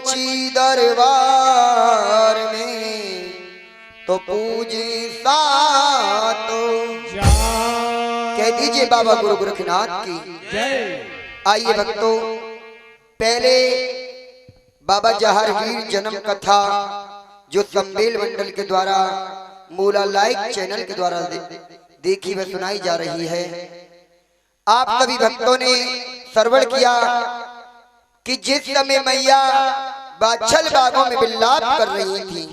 मची दरबार में तो पूजे सातो। कह दीजिए बाबा गुरु गोरखनाथ की जय। आइए भक्तों, पहले बाबा जहारवीर जन्म कथा जो सम्मेल मंडल के द्वारा मूला लाइक चैनल के द्वारा देखी व सुनाई जा रही है। आप सभी भक्तों ने श्रवण किया कि जिस समय मैया बाछल बागों में विलाप कर रही थी,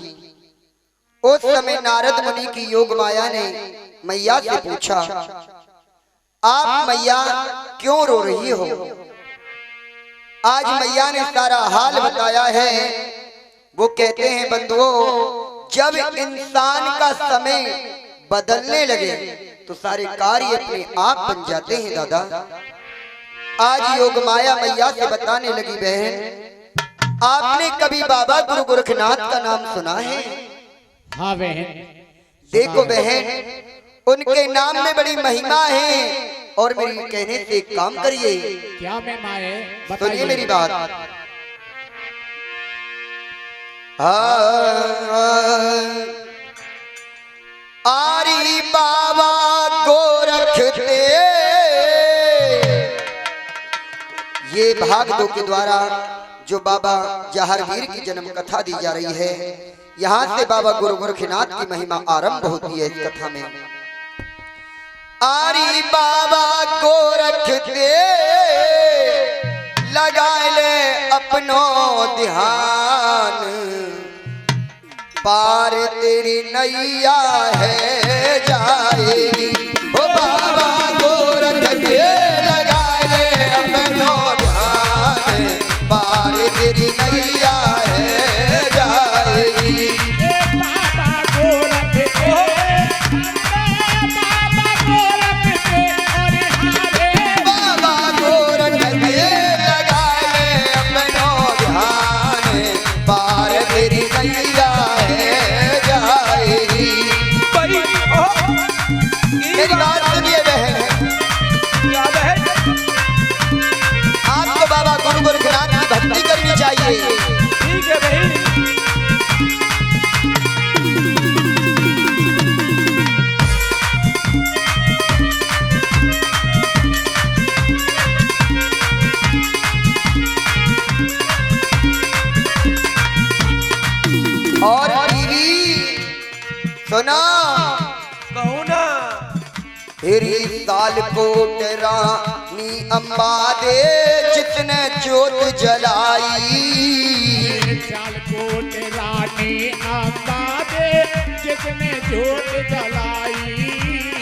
उस समय नारद मुनि की योग माया ने मैया से पूछा, आप मैया क्यों रो रही हो? आज मैया ने सारा हाल बताया है। वो कहते हैं बंधुओं, जब इंसान का समय बदलने लगे तो सारे कार्य अपने आप बन जाते हैं। दादा आज योग माया मैया से बताने लगी, बहन आपने कभी बाबा गुरु गोरखनाथ का नाम सुना है? हाँ बहन। देखो बहन, उनके नाम में बड़ी महिमा है और मेरी कहने से एक काम करिए। क्या महिमा है? सुनिए मेरी बात। आरी बाबा गोरखते, ये भाग 2 के द्वारा जो बाबा जहारवीर की जन्म कथा दी जा रही है, यहाँ से बाबा गुरु गोरखनाथ की महिमा आरंभ होती है इस कथा में। आरी बाबा गोरखते लगा ले अपनो ध्यान, पार तेरी नैया है जाएगी। ओ बाबा गोरखते लगा ले अपनो ध्यान, पार तेरी नैया है जाएगी। मेरी बात सुनिए बहन, आपको बाबा गुरु गोरखनाथ की भक्ति करनी चाहिए। ठीक है भाई। और बीवी सुना, कहूँ ना, तेरी साल कोट रानी अम्बा दे जितने जोत जलाई। साल कोट रानी अम्बा दे जितने जोत जलाई।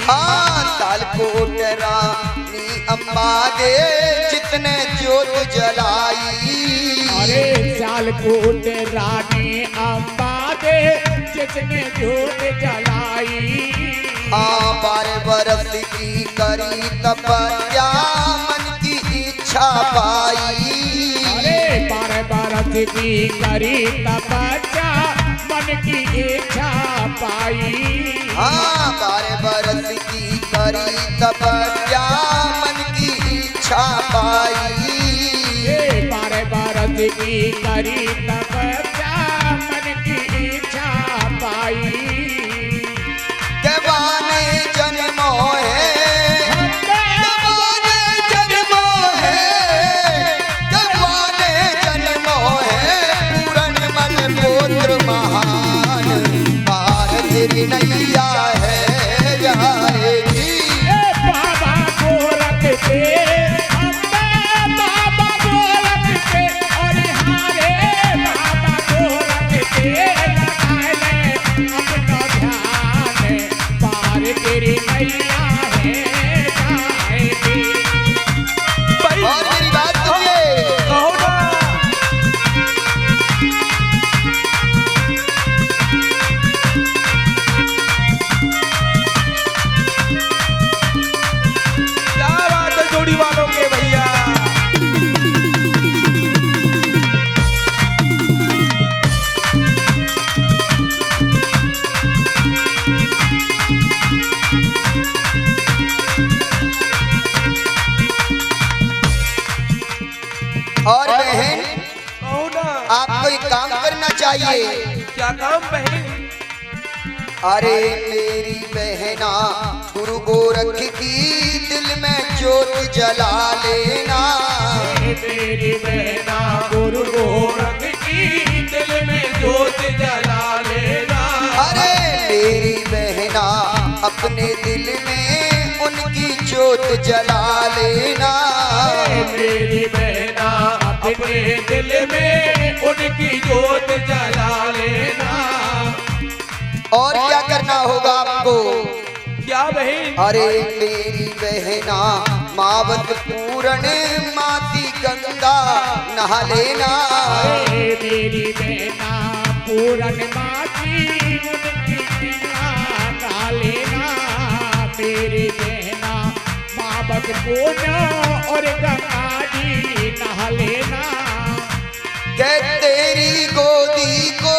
हाँ, साल कोट रानी अम्बा दे जितने जोत जलाई। अरे साल कोट रानी अम्बा दे जितने जोत जलाई। हाँ, 12 बरस की करी तपस्या मन की इच्छा पाई। अरे 12 बरस की करी तपस्या मन की इच्छा पाई। हाँ, 12 बरस की करी तपस्या मन की इच्छा पाई। 12 बरस की करी तपस्या मन की इच्छा पाई। जवाने जन्मो है, जवाने जन्मो है, जवाने जन्मो है, पूरन मन पुत्र महान, पार तेरी नैया है जाएगी। बाबा गोरखते, बाबा गोरखते, और हारे बाबा गोरखते लगाए ले अपना ध्यान, पार तेरी नैया है जाएगी। और मेरी बात सुनिए, कहूँ ना, क्या बात है जोड़ी वालों के भैया। और बहन कहूँ ना, आपका चाहिए। क्या काम बहन? अरे मेरी बहना गुरु गोरख की दिल में ज्योत जला लेना। मेरी बहना गुरु गोरख की दिल में ज्योत जला लेना। अरे मेरी बहना अपने दिल में उनकी ज्योत जला लेना। मेरी बहना अपने दिल में उनकी ज्योत जला लेना। और क्या करना होगा आपको? क्या बहन? अरे मेरी बहना मावत पूर्ण माती गंगा नहा लेना। मेरी बहना पूर्ण माती उनकी गंगा नहा लेना। मेरी बहना मावत पूर्ण और गंगा जी नहा लेना। कह तेरी गोदी को,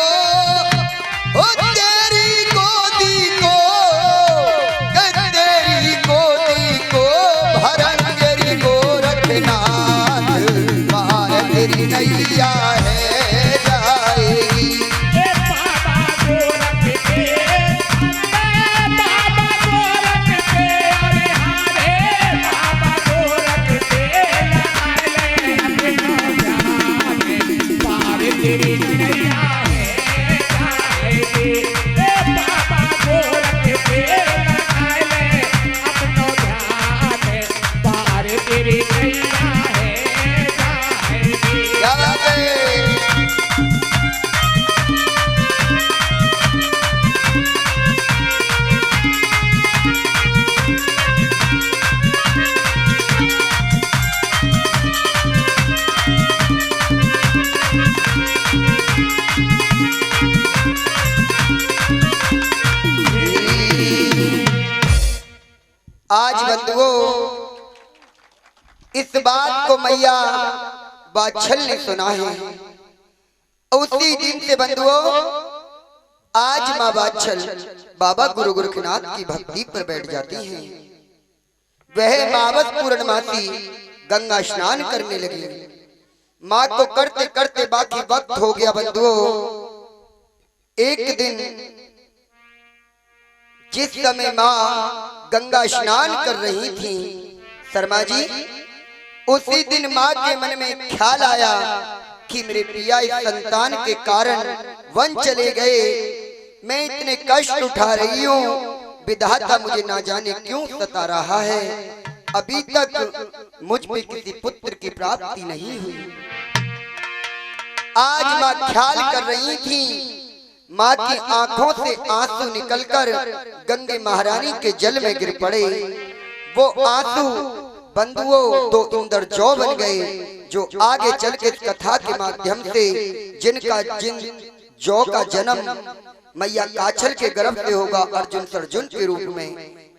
ओ तेरी गोदी को, कह तेरी गोदी को भरंगेरी गोरखनाथ पार तेरी नैया है जाएगी। बाबा गोरख के, बाबा गोरख के, अरे हारे बाबा गोरख के लगाए अपना पार तेरी नैया है जाएगी। बाबा गोरख के लगाए अपना ध्यान पार तेरी नैया है जाएगी। क्या बात है? आज बंधुओं इस बात को मैया बाछल ने सुना है। उसी दिन से बंधुओं आज माँ बाछल बाबा गुरु गोरखनाथ की भक्ति पर बैठ जाती हैं। वह मावस पूर्णमासी गंगा स्नान करने लगी। माँ को करते करते बाकी वक्त हो गया बंधुओं। एक दिन जिस समय माँ गंगा स्नान कर रही थी शर्मा जी, उसी दिन माँ के मन में ख्याल आया कि मेरे पिया इस संतान के कारण वन चले गए। मैं इतने कष्ट उठा रही हूँ, विधाता मुझे ना जाने क्यों सता रहा है। अभी तक मुझ पे किसी पुत्र की प्राप्ति नहीं हुई। आज माँ ख्याल कर रही थी। माँ की आंखों से आंसू निकलकर गंगे महारानी के जल में गिर पड़े। वो आंसू बंधुओं दो इंद्रजौ बन गए, जो आगे चल के कथा के माध्यम से जिन जौ का जन्म मैया काछल के गर्भ से होगा अर्जुन सर्जुन के रूप में।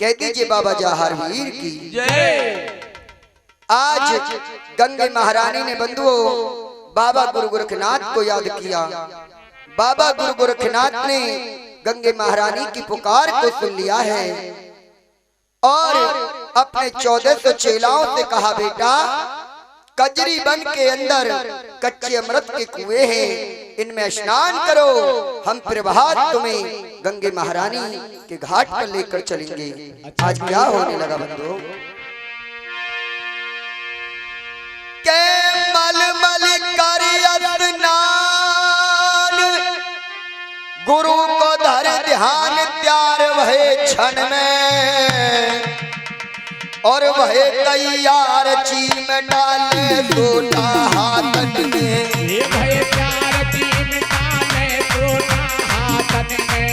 कह दीजिए बाबा जहार वीर की जय। आज गंगे महारानी ने बंधुओं बाबा गुरु गोरखनाथ को याद किया। बाबा गुरु गोरखनाथ ने गंगे महारानी की पुकार को सुन लिया है और अपने 1400 चेलाओं से कहा, बेटा कजरी बन के अंदर कच्चे अमृत के कुएं हैं, इनमें स्नान करो। हम प्रभात तुम्हें गंगे महारानी के घाट पर लेकर चलेंगे। आज क्या होने लगा बंधुओं? के मलमल कर स्नान गुरु को धर ध्यान त्यार भय क्षण में, और वह तैयार चीम डाले सोटा हाथन में। भय चार तीन डाले सोटा हाथन में,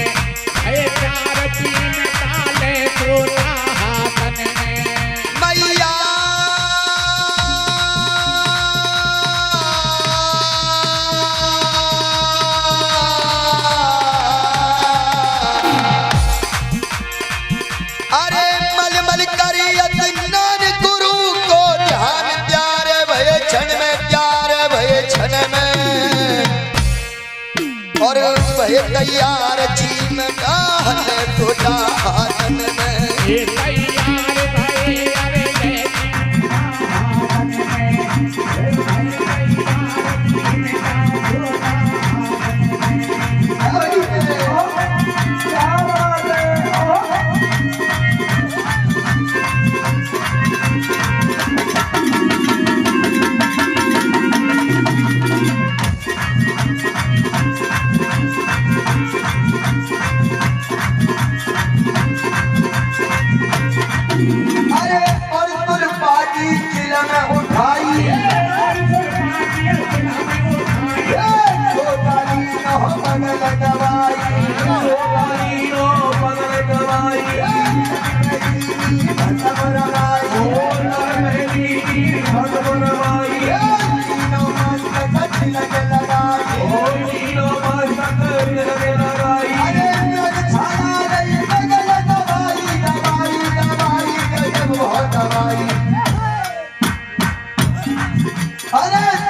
भय चार तीन डाले सोटा हाथन में। मैया अरे मलमल करी स्नान गुरु को ध्यान प्यार भय क्षण में, प्यार भय क्षण में, और भय तैयार चीम डाले सोटा हाथन में। ये तैयार भय अरे ले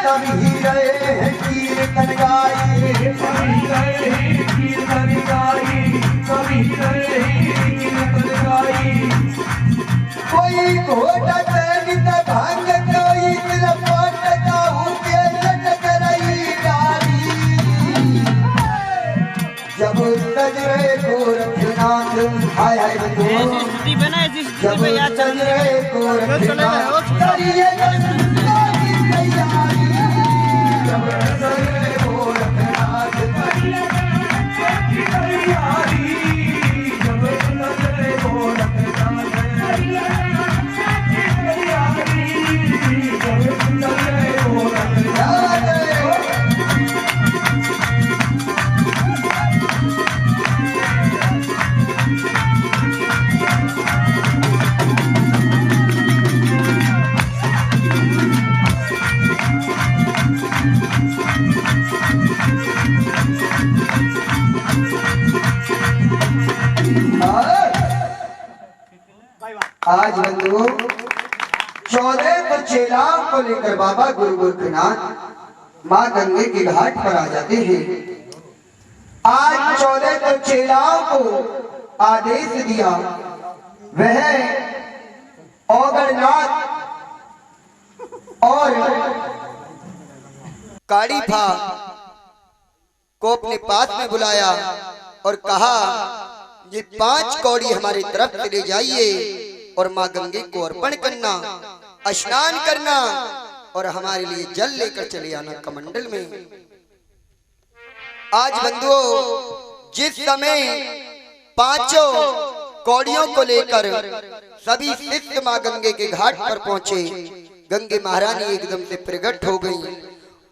सभी रहे हैं कीर्तन गाई, सभी रहे हैं कीर्तन गाई, सभी रहे हैं कीर्तन गाई। कोई घोटत नित भांग कोई तिलपट काहू के लटक रही डाली। जब सज रहे गोरखनाथ हाय हाय बंधु, जब सज रहे गोरखनाथ करिए गंगा की तैयारी। जब सज रहे गोरखनाथ करिए गंगा की तैयारी। जब सज रहे गोरखनाथ करिए गंगा की तैयारी। जब सज रहे गोरखनाथ आज बंधु 14 तो चेलाओं को लेकर बाबा गुरु गोरखनाथ माँ गंगे के घाट पर आ जाते हैं। आज 14 तो चेलाओं को आदेश दिया, वह औगरनाथ और काड़ीफा को अपने पास में बुलाया और कहा, ये 5 कौड़ी हमारी तरफ से ले जाइए और माँ गंगे को अर्पण करना, स्नान करना और हमारे लिए जल लेकर चले आना कमंडल में। आज बंधुओं, जिस समय 5 कौड़ियों को लेकर सभी शिष्य माँ गंगे के घाट पर पहुंचे, गंगे महारानी एकदम से प्रकट हो गई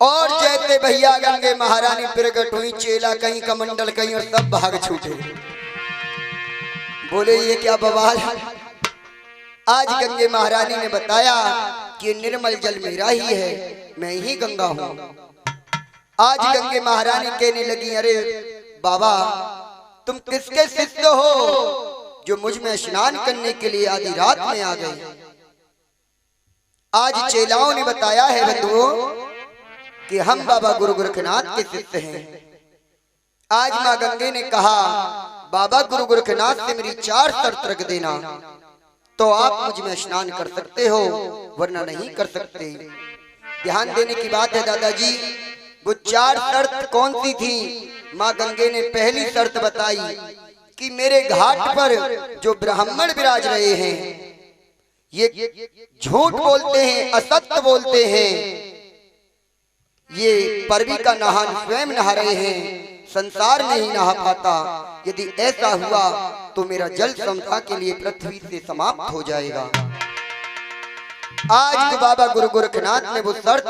और जैसे भैया गंगे महारानी प्रकट हुई, चेला कहीं कमंडल कहीं और सब भाग छूटे। बोले ये क्या बवाल। आज गंगे महारानी ने बताया कि निर्मल जल मेरा ही है, मैं ही गंगा हूं। आज गंगे महारानी कहने लगी, अरे बाबा तुम किसके शिष्य हो जो मुझ में स्नान करने के लिए आधी रात में आ गए। आज चेलाओं ने बताया है बंधुओं कि हम बाबा गुरु गोरखनाथ के शिष्य हैं। आज माँ गंगे ने कहा, बाबा गुरु गोरखनाथ से मेरी 4 शर्त रख देना, तो आप मुझ में स्नान कर सकते हो, वरना नहीं कर सकते। ध्यान देने की बात है दादाजी, वो 4 शर्त कौन सी थी। माँ गंगे ने पहली शर्त बताई कि मेरे घाट पर जो ब्राह्मण विराज रहे हैं, ये झूठ बोलते हैं, असत्य बोलते हैं, ये परवी का नहान स्वयं नहा रहे हैं, संसार नहीं नहा पाता। यदि ऐसा हुआ तो मेरा जल समता के लिए पृथ्वी से समाप्त हो जाएगा। आज तो बाबा गुरु गोरखनाथ ने वो शर्त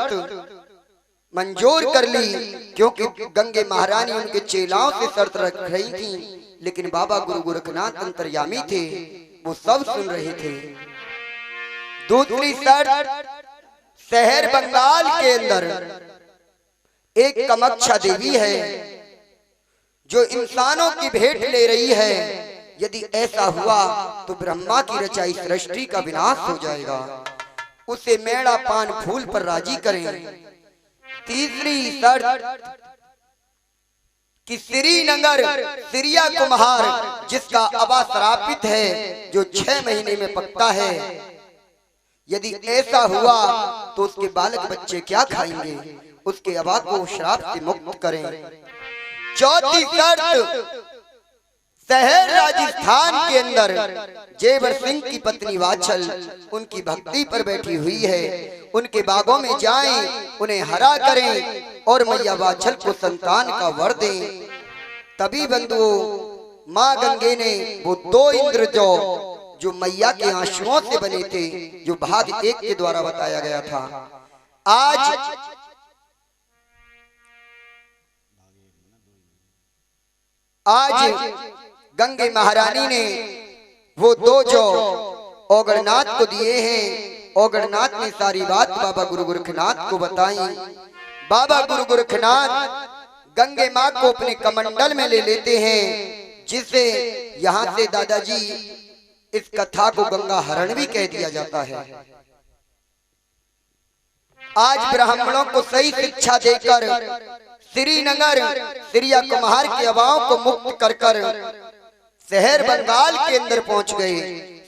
मंजूर कर ली, क्योंकि गंगे महारानी उनके चेलाओं से शर्त रख रही थी, लेकिन बाबा गुरु गोरखनाथ अंतर्यामी थे, वो सब सुन रहे थे। दूसरी शर्त, शहर बंगाल के अंदर एक कामाक्षा देवी है जो इंसानों की भेंट ले रही है। यदि ऐसा हुआ तो ब्रह्मा की रचाई सृष्टि का विनाश हो जाएगा, उसे मेड़ा पान फूल पर राजी करें। तीसरी शर्त कि श्रीनगर सिरिया कुम्हार जिसका अबा श्रापित है, जो 6 महीने में पकता है, यदि ऐसा हुआ तो उसके बालक बच्चे क्या खाएंगे, उसके अबा को श्राप से मुक्त करें। चौथी शर्त, शहर राजस्थान के अंदर जेवर सिंह की पत्नी वाछल उनकी भक्ति पर बैठी हुई है, उनके बागों में जाएं, उन्हें हरा करें और मैया वाछल को संतान का वर दें। तभी बंधुओं माँ गंगे ने वो 2 इंद्र जो मैया के आंसुओं से बने थे, जो भाग 1 के द्वारा बताया गया था, आज गंगे महारानी ने वो 2 जो औगरनाथ को दिए हैं। औगरनाथ ने सारी बात बाबा गुरु गोरखनाथ को बताई। बाबा गुरु गोरखनाथ गंगे माँ को अपने कमंडल में ले लेते हैं, जिसे यहाँ से दादाजी इस कथा को गंगा हरण भी कह दिया जाता है। आज ब्राह्मणों को सही शिक्षा देकर श्रीनगर सिरिया कुम्हार के अभाव को मुक्त कर कर शहर बंगाल के अंदर पहुंच गए।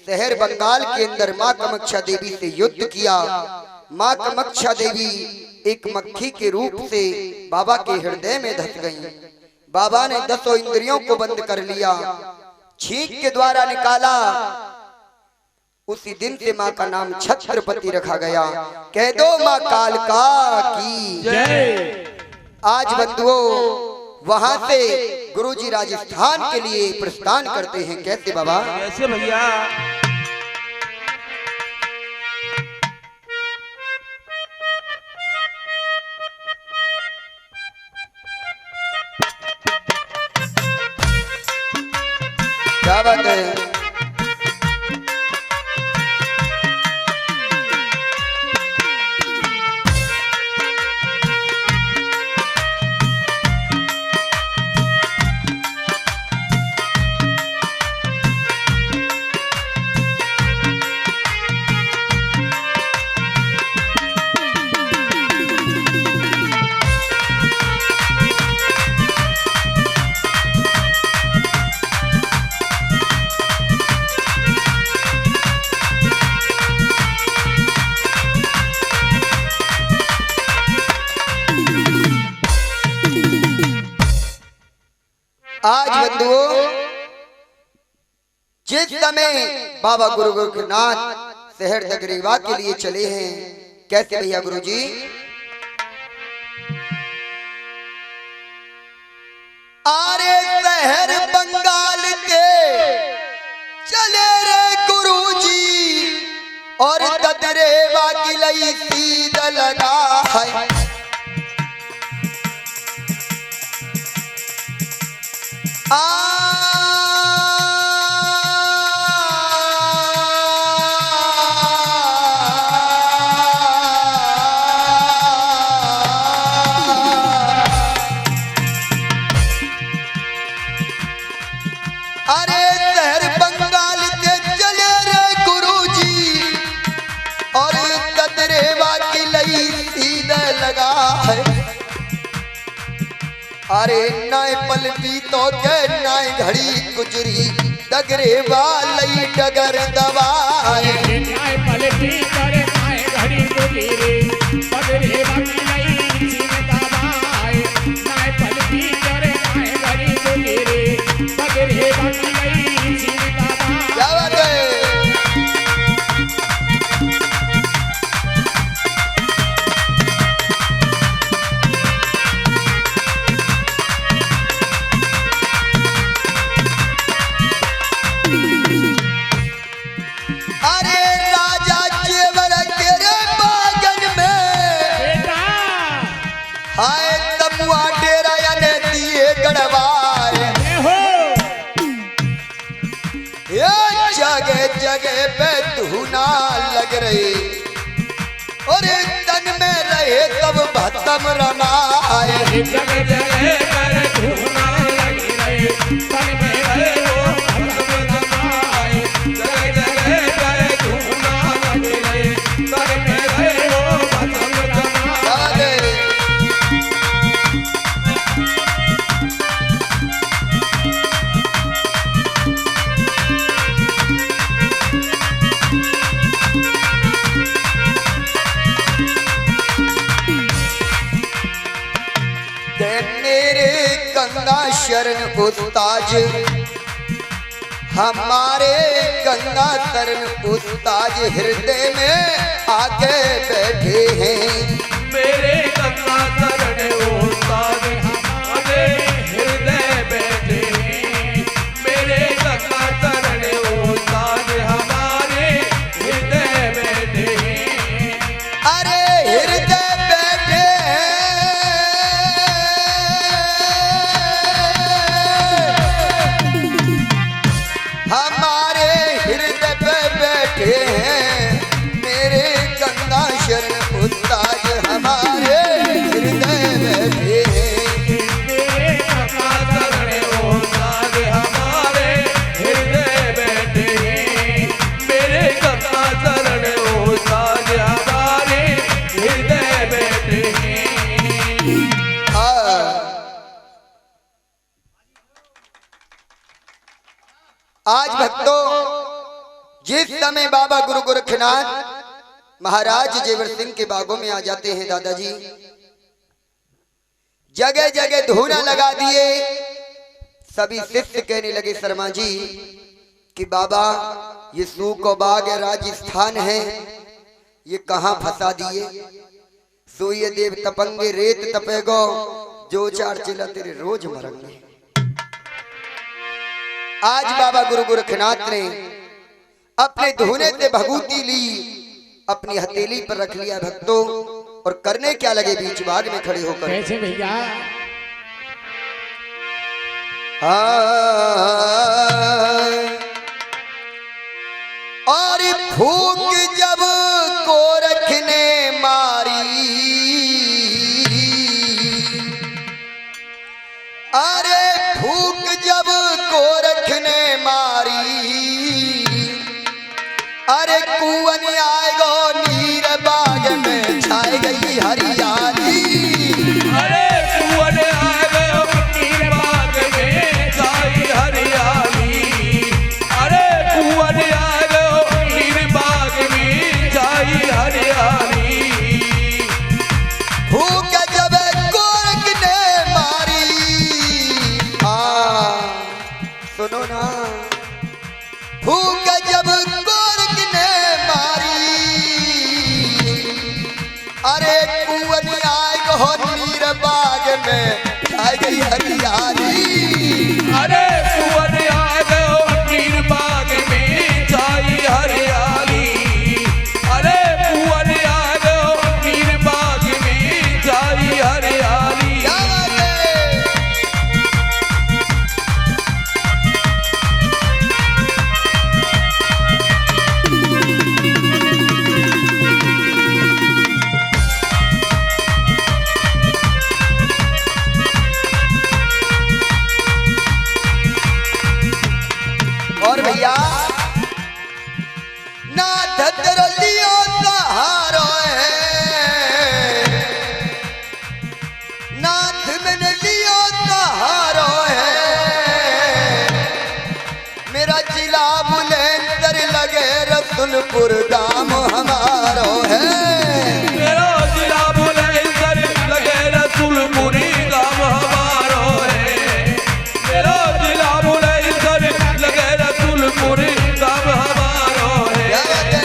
शहर बंगाल के अंदर माँ कामाख्या देवी से युद्ध किया। माँ कामाख्या देवी एक मक्खी के रूप से बाबा के हृदय में धस गई। बाबा ने 10 इंद्रियों को बंद कर लिया, छींक के द्वारा निकाला। उसी दिन से माँ का नाम छत्रपति रखा गया। कह दो माँ कालका की जय। आज बंधुओं वहां से गुरुजी राजस्थान के लिए प्रस्थान करते हैं। कैसे बाबा? कैसे भैया? क्या बात है? आज बंधुओं जिस समय बाबा गुरु गोरखनाथ शहर दगरेवा के लिए चले हैं। कैसे भैया गुरुजी? आरे शहर बंगाल के चले रे गुरुजी और दगरेवा की लई सीधा लगा है। अरे शहर बंगाल के चले रे गुरुजी और दगरेवा की लई सीधा लगा है। अरे नाय पलटी तो के नाय घड़ी गुजरी दगरेवा लई डगर दबाए। नाय पलटी करे नाय घड़ी गुजरी दगरेवा की लई सीने दबाए। नाय पलटी करे नाय घड़ी गुजरी दगरेवा की लई सीने दबाए। क्या बात है? अरे राजा जेवर के रे बागन में बेटा हाय तमुआ डेरा याने दिए गड़वाए। हो ये जगह जगह पे धुना लग रही और तन में रहे तब भस्म रमाए। जगह जगह पर धूना लगी रहे तन में रहे वो भस्म रमाए। जगह जगह पर धूना लगी रहे तन में रहे वो भस्म रमाए। मेरे गंगा शरण उस्ताज हमारे गंगा शरण उस्ताज हृदय में आके बैठे हैं। मेरे गंगा शरण उस्ताद हमारे हृदय बैठे हैं। मेरे गंगा शरण उस्ताद हमारे हृदय बैठे हैं। अरे हृदय बैठे हमारे हृदय पे बैठे हैं। मेरे गंगा शरण उस्ताद आज भक्तों, जिस समय बाबा गुरु गोरखनाथ महाराज जेवर सिंह के बागों में आ जाते हैं दादाजी, जगह जगह धूना लगा दिए। सभी शिष्य कहने लगे शर्मा जी कि बाबा ये सूखो बाग है, राजस्थान है, ये कहाँ फंसा दिए। सूर्य देव तपंगे रेत तपेगो, जो चार चिल्ला तेरे रोज मरेंगे। आज बाबा गुरु गोरखनाथ ने अपने धूने से भगूती ली, अपनी हथेली पर रख लिया भक्तों, और करने क्या लगे बीच बाग में खड़े होकर। कैसे भैया? और फूक जब गोरख ने मारी, अरे फूक जब गोरख ने मारी, अरे कुवन आएगो नीर बाग में छाई गई हरियाली। अरे कुवन आएगो नीर बाग में छाई हरियाली। अरे कुवन आएगो नीर बाग में छाई हरियाली। फूक जब गोरख ने मारी, सुनो ना, फूक जब गोरख ने मारी, अरे कुवन आएगो नीर बाग में छाई गई हरियाली। अरे कुवन आएगो नीर बाग में छाई हरियाली। अरे कुवन आएगो नीर बाग में छाई हरियाली। क्या बात है? और भैया ना धतर लियो सहारो है, नाथ में लियो सहारो है, मेरा जिला बुलंदर लगे रसुलपुर गाम हमारो है। मेरा जिला बुलंदर लगे रसूलपुरी गाँव हमारो है। मेरा जिला बुलंदर लगे रसूलपुरी गाँव हमारो है। क्या बात है?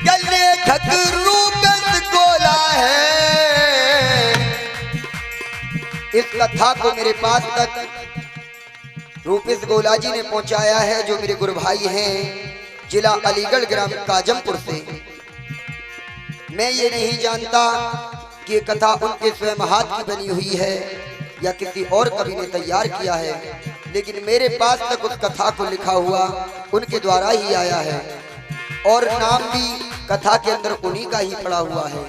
गले खकरू बस गोला है। इस कथा को मेरे पास तक रूपेश गोला जी ने पहुंचाया है, जो मेरे गुरु भाई हैं जिला अलीगढ़ ग्राम काजमपुर से। मैं ये नहीं जानता कि ये कथा उनके स्वयं हाथ की बनी हुई है या किसी और कवि ने तैयार किया है, लेकिन मेरे पास तक उस कथा को लिखा हुआ उनके द्वारा ही आया है, और नाम भी कथा के अंदर उन्हीं का ही पड़ा हुआ है।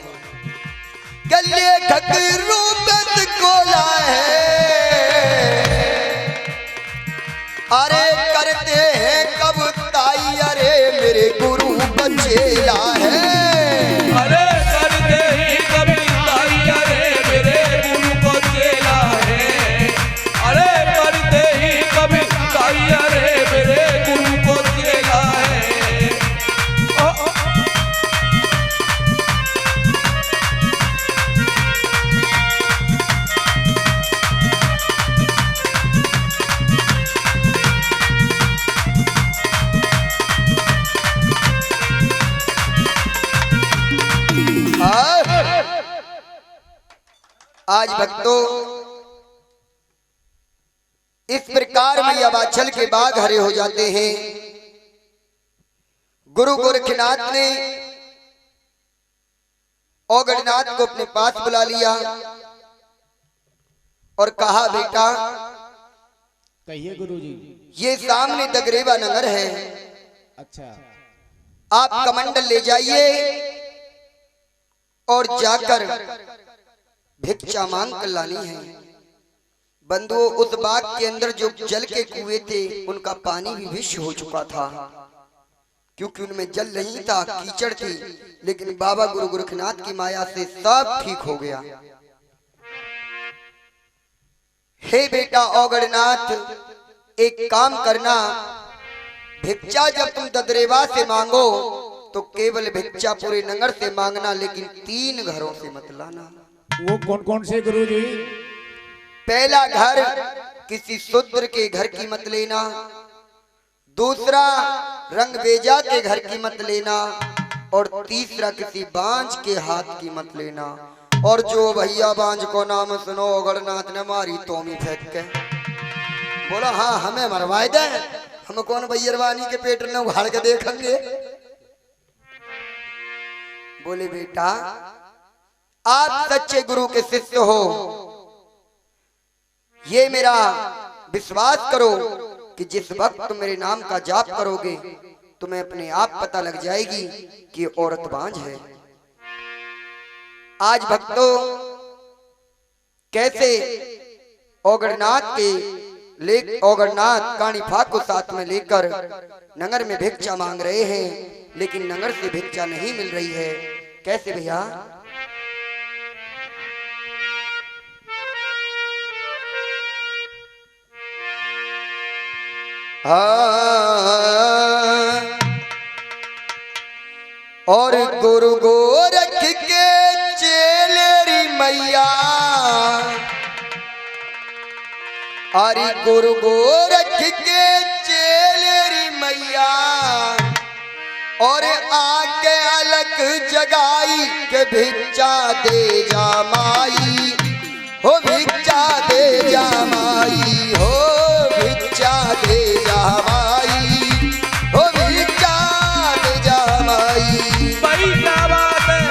गले खकरू बस गोला है, अरे करते हैं कब ताई, अरे मेरे गुरु बचेला है। अरे करते ही कभी ताई, अरे मेरे गुरु को चेला है। अरे करते ही कभी ताई, अरे मेरे गुरु को चेला है। आज भक्तों, इस प्रकार में यवाचल के बाग हरे हो जाते हैं। गुरु गोरखनाथ ने औगड़नाथ को अपने पास बुला लिया और कहा, बेटा कहिए गुरुजी। ये सामने दगरेवा नगर है, अच्छा, आप कमंडल ले जाइए और जाकर भिक्षा मांग कर लानी है। बंधुओं, उस बाग के अंदर जो जल के कुएं थे उनका पानी भी विष हो चुका था, क्योंकि उनमें जल नहीं था, कीचड़ थी। लेकिन बाबा गुरु गोरखनाथ की माया से सब ठीक हो गया। हे बेटा औगड़नाथ, एक काम करना, भिक्षा जब तुम ददरेवा से मांगो तो केवल भिक्षा पूरे नगर से मांगना, लेकिन 3 घरों से मत लाना। वो कौन कौन से गुरुजी? पहला घर किसी शूद्र के घर की मत लेना, दूसरा रंग बेजा के घर की मत लेना, और तीसरा किसी बांझ के हाथ की मत लेना। और जो भैया बांझ को नाम सुनो, औगड़नाथ ने मारी तोमी फेंक के बोला, हाँ हमें मरवाए दे, हम कौन भैयरवानी के पेट में उघाड़ के देखेंगे। बोले बेटा, आप सच्चे गुरु के शिष्य हो, ये मेरा विश्वास करो कि जिस वक्त तुम मेरे नाम का जाप करोगे तुम्हें अपने आप पता लग जाएगी कि औरत बांझ है। आज भक्तों, कैसे औगड़नाथ काणीफा को साथ में लेकर नगर में भिक्षा मांग रहे हैं, लेकिन नगर से भिक्षा नहीं मिल रही है। कैसे भैया? और गुरु गोरख के चेलेरी मैया, अरे गुरु गोरख के चेलेरी मैया, और आके अलग जगाई के भिक्षा दे जा माई, हो भिक्षा दे जा माई, हो भिक्षा दे जा माई, हो भिक्षा दे जा माई। भाई क्या बात है।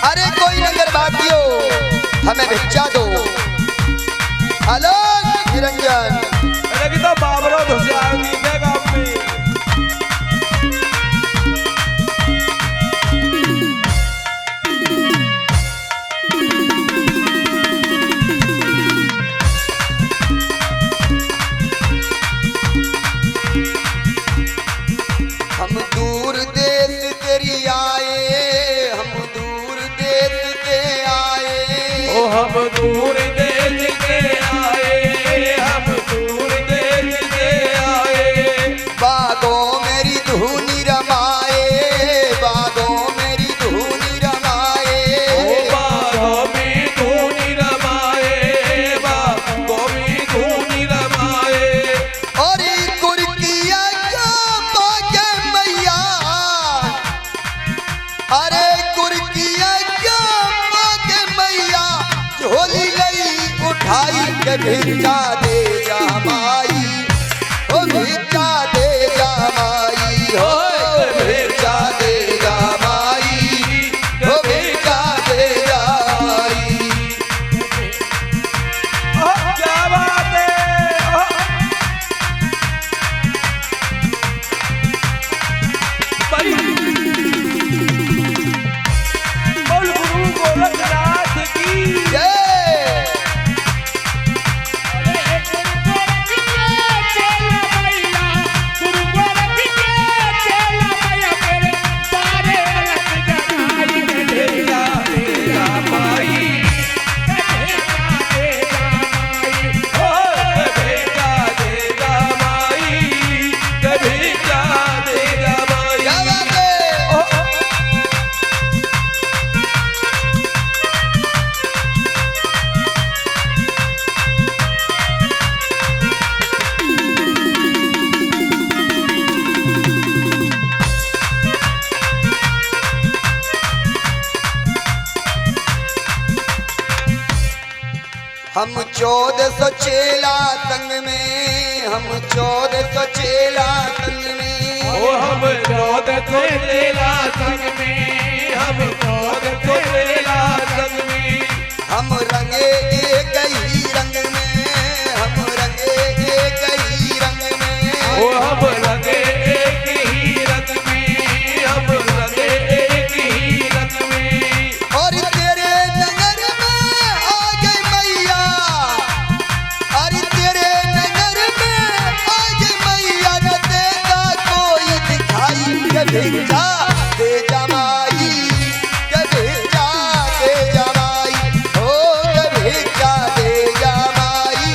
अरे कोई नगर भाग्यो, हमें भिक्षा दो। हेलो निरंजन, लेकिन तो बाबरो धुसियार दिखेगा अपने। हम दूर देश तेरी आए, हम दूर देश से आए, ओ हम दूर देश से आए, हम दूर देश से आए। बागों मेरी धूनी रमाए, बागों मेरी धूनी रमाए, ओ बागों में धूनी रमाए, बागों में धूनी रमाए। और कुर्किया का बागे मैया, अरे कुर्किया का बागे मैया, झोली लई उठाई के भिक्षा दे जा माई, ओ भिक्षा दे जा माई, हो भिक्षा दे जा माई, हो भिक्षा दे जा माई। क्या बात है। बोल गुरु गोरखनाथ की जय। क्या बात है? हम 1400 चेला संग में, हम 1400 चेला संग में, ओ हम 1400 चेला संग में, हम चौदह सौ चेला संग में हम रंगे एक ही रंग में, हम रंगे एक ही रंग में। ओ हम रंगे एक ही रंग में, हम रंगे एक ही रंग में। और तेरे नगर में आ गई मैया, और तेरे नगर में आ गई मैया, न देता कोई दिखाई। कभी जा दे जमाई, कभी जा दे जमाई, ओ कभी जा दे जमाई,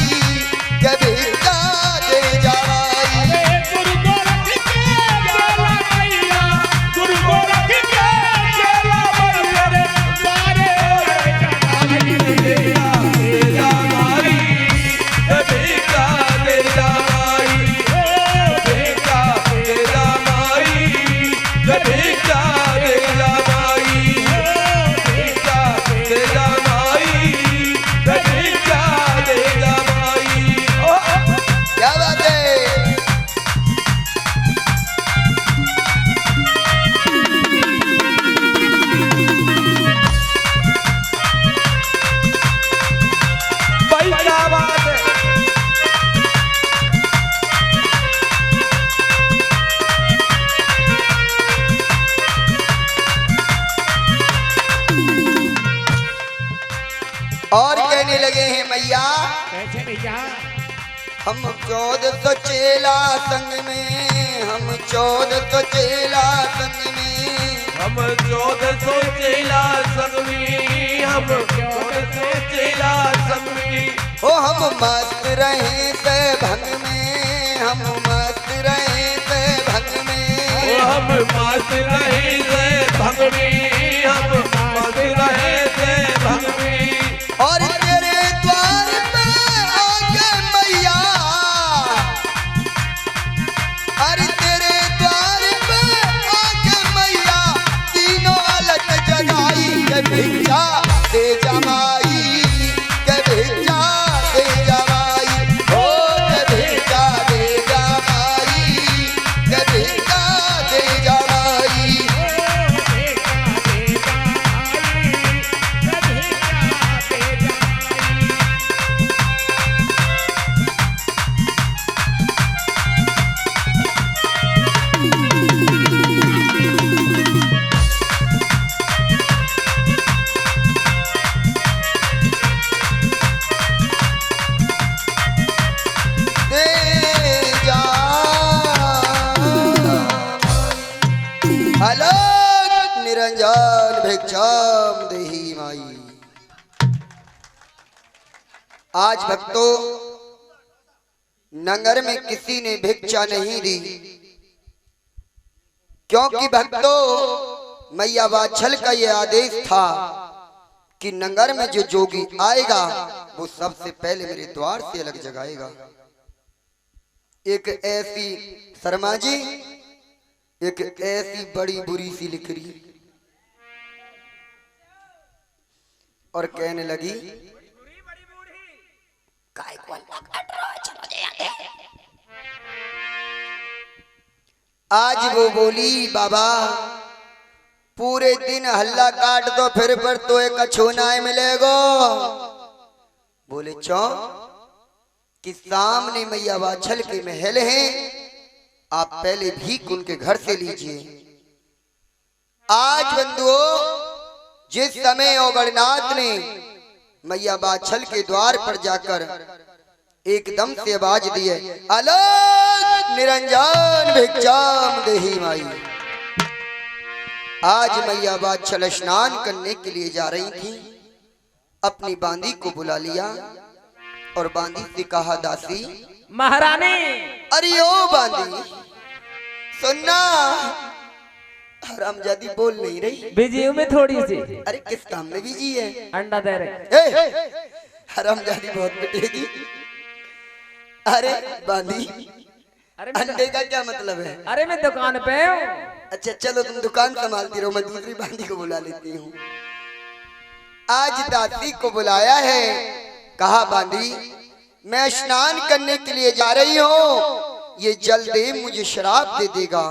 कभी जा दे जमाई। गुरु गोरख के चेला मैया, गुरु गोरख के चेला मैया रे, तारे जगाई मैया। तेरा माई कभी का तेरा माई, कभी का तेरा माई, कभी का तेरा माई, कभी का तेरा माई, कभी का तेरा माई। ओ क्या बात है? भाई क्या बात है। और कहने लगे हैं मैया, कैसे भैया? हम 1400 चेला संग में, हम 1400 चेला संग में। हम 1400 चेला संग में, हम 1400 चेला संग में। ओ हम मस्त रहे से भंग में, हम मस्त रहे से भंग में। ओ हम मस्त रहे थे भंग में, हम मस्त रहे थे भंग में। और तेरे द्वार पे आके मैया, अरे तेरे द्वार पे आके मैया, तीनों अलग जगाई। कभी जा दे जमाई, कभी जा दे जमाई, ओ कभी जा दे जमाई, कभी जा दे जमाई। दे जा अलग निरंजन भिक्षाम देहि माई। आज भक्तों, नगर में किसी ने भिक्षा नहीं दी, क्योंकि भक्तों मैया वाछल का ये आदेश था कि नगर में जो जोगी आएगा वो सबसे पहले मेरे द्वार से अलग जगाएगा। एक ऐसी शर्मा जी, एक ऐसी बड़ी बुरी सी लिखरी, और कहने लगी काय को आज वो बोली, बाबा पूरे दिन हल्ला काट दो फिर पर तो एक कछू ना मिलेगो। बोले चौ कि सामने मैया वाछल के महल हैं, आप पहले भीख उनके घर से लीजिए। आज बंधुओं, जिस समय ओगरनाथ ने मैया वाछल के द्वार पर जाकर एकदम से आवाज दी है, अलग निरंजन भिक्षाम देहि माई। आज मैया वाछल स्नान करने के लिए जा रही थी, अपनी बांदी को बुला लिया और बांदी से कहा, दासी महारानी। अरे ओ बांदी सुनना, हरामजादी बोल नहीं रही। बिजी हूँ मैं थोड़ी सी। अरे किस काम में बिजी है? अंडा दे रहे। हरामजादी बहुत पिटेगी। अरे बांदी, अरे अंडे का क्या मतलब है? अरे मैं दुकान पे हूँ। अच्छा चलो तुम दुकान संभालती रहो, मैं दूसरी बांदी को बुला लेती हूँ। आज दासी को बुलाया है, कहा बांदी मैं स्नान करने के लिए जा रही हूँ, ये जल दे मुझे शराब दे देगा,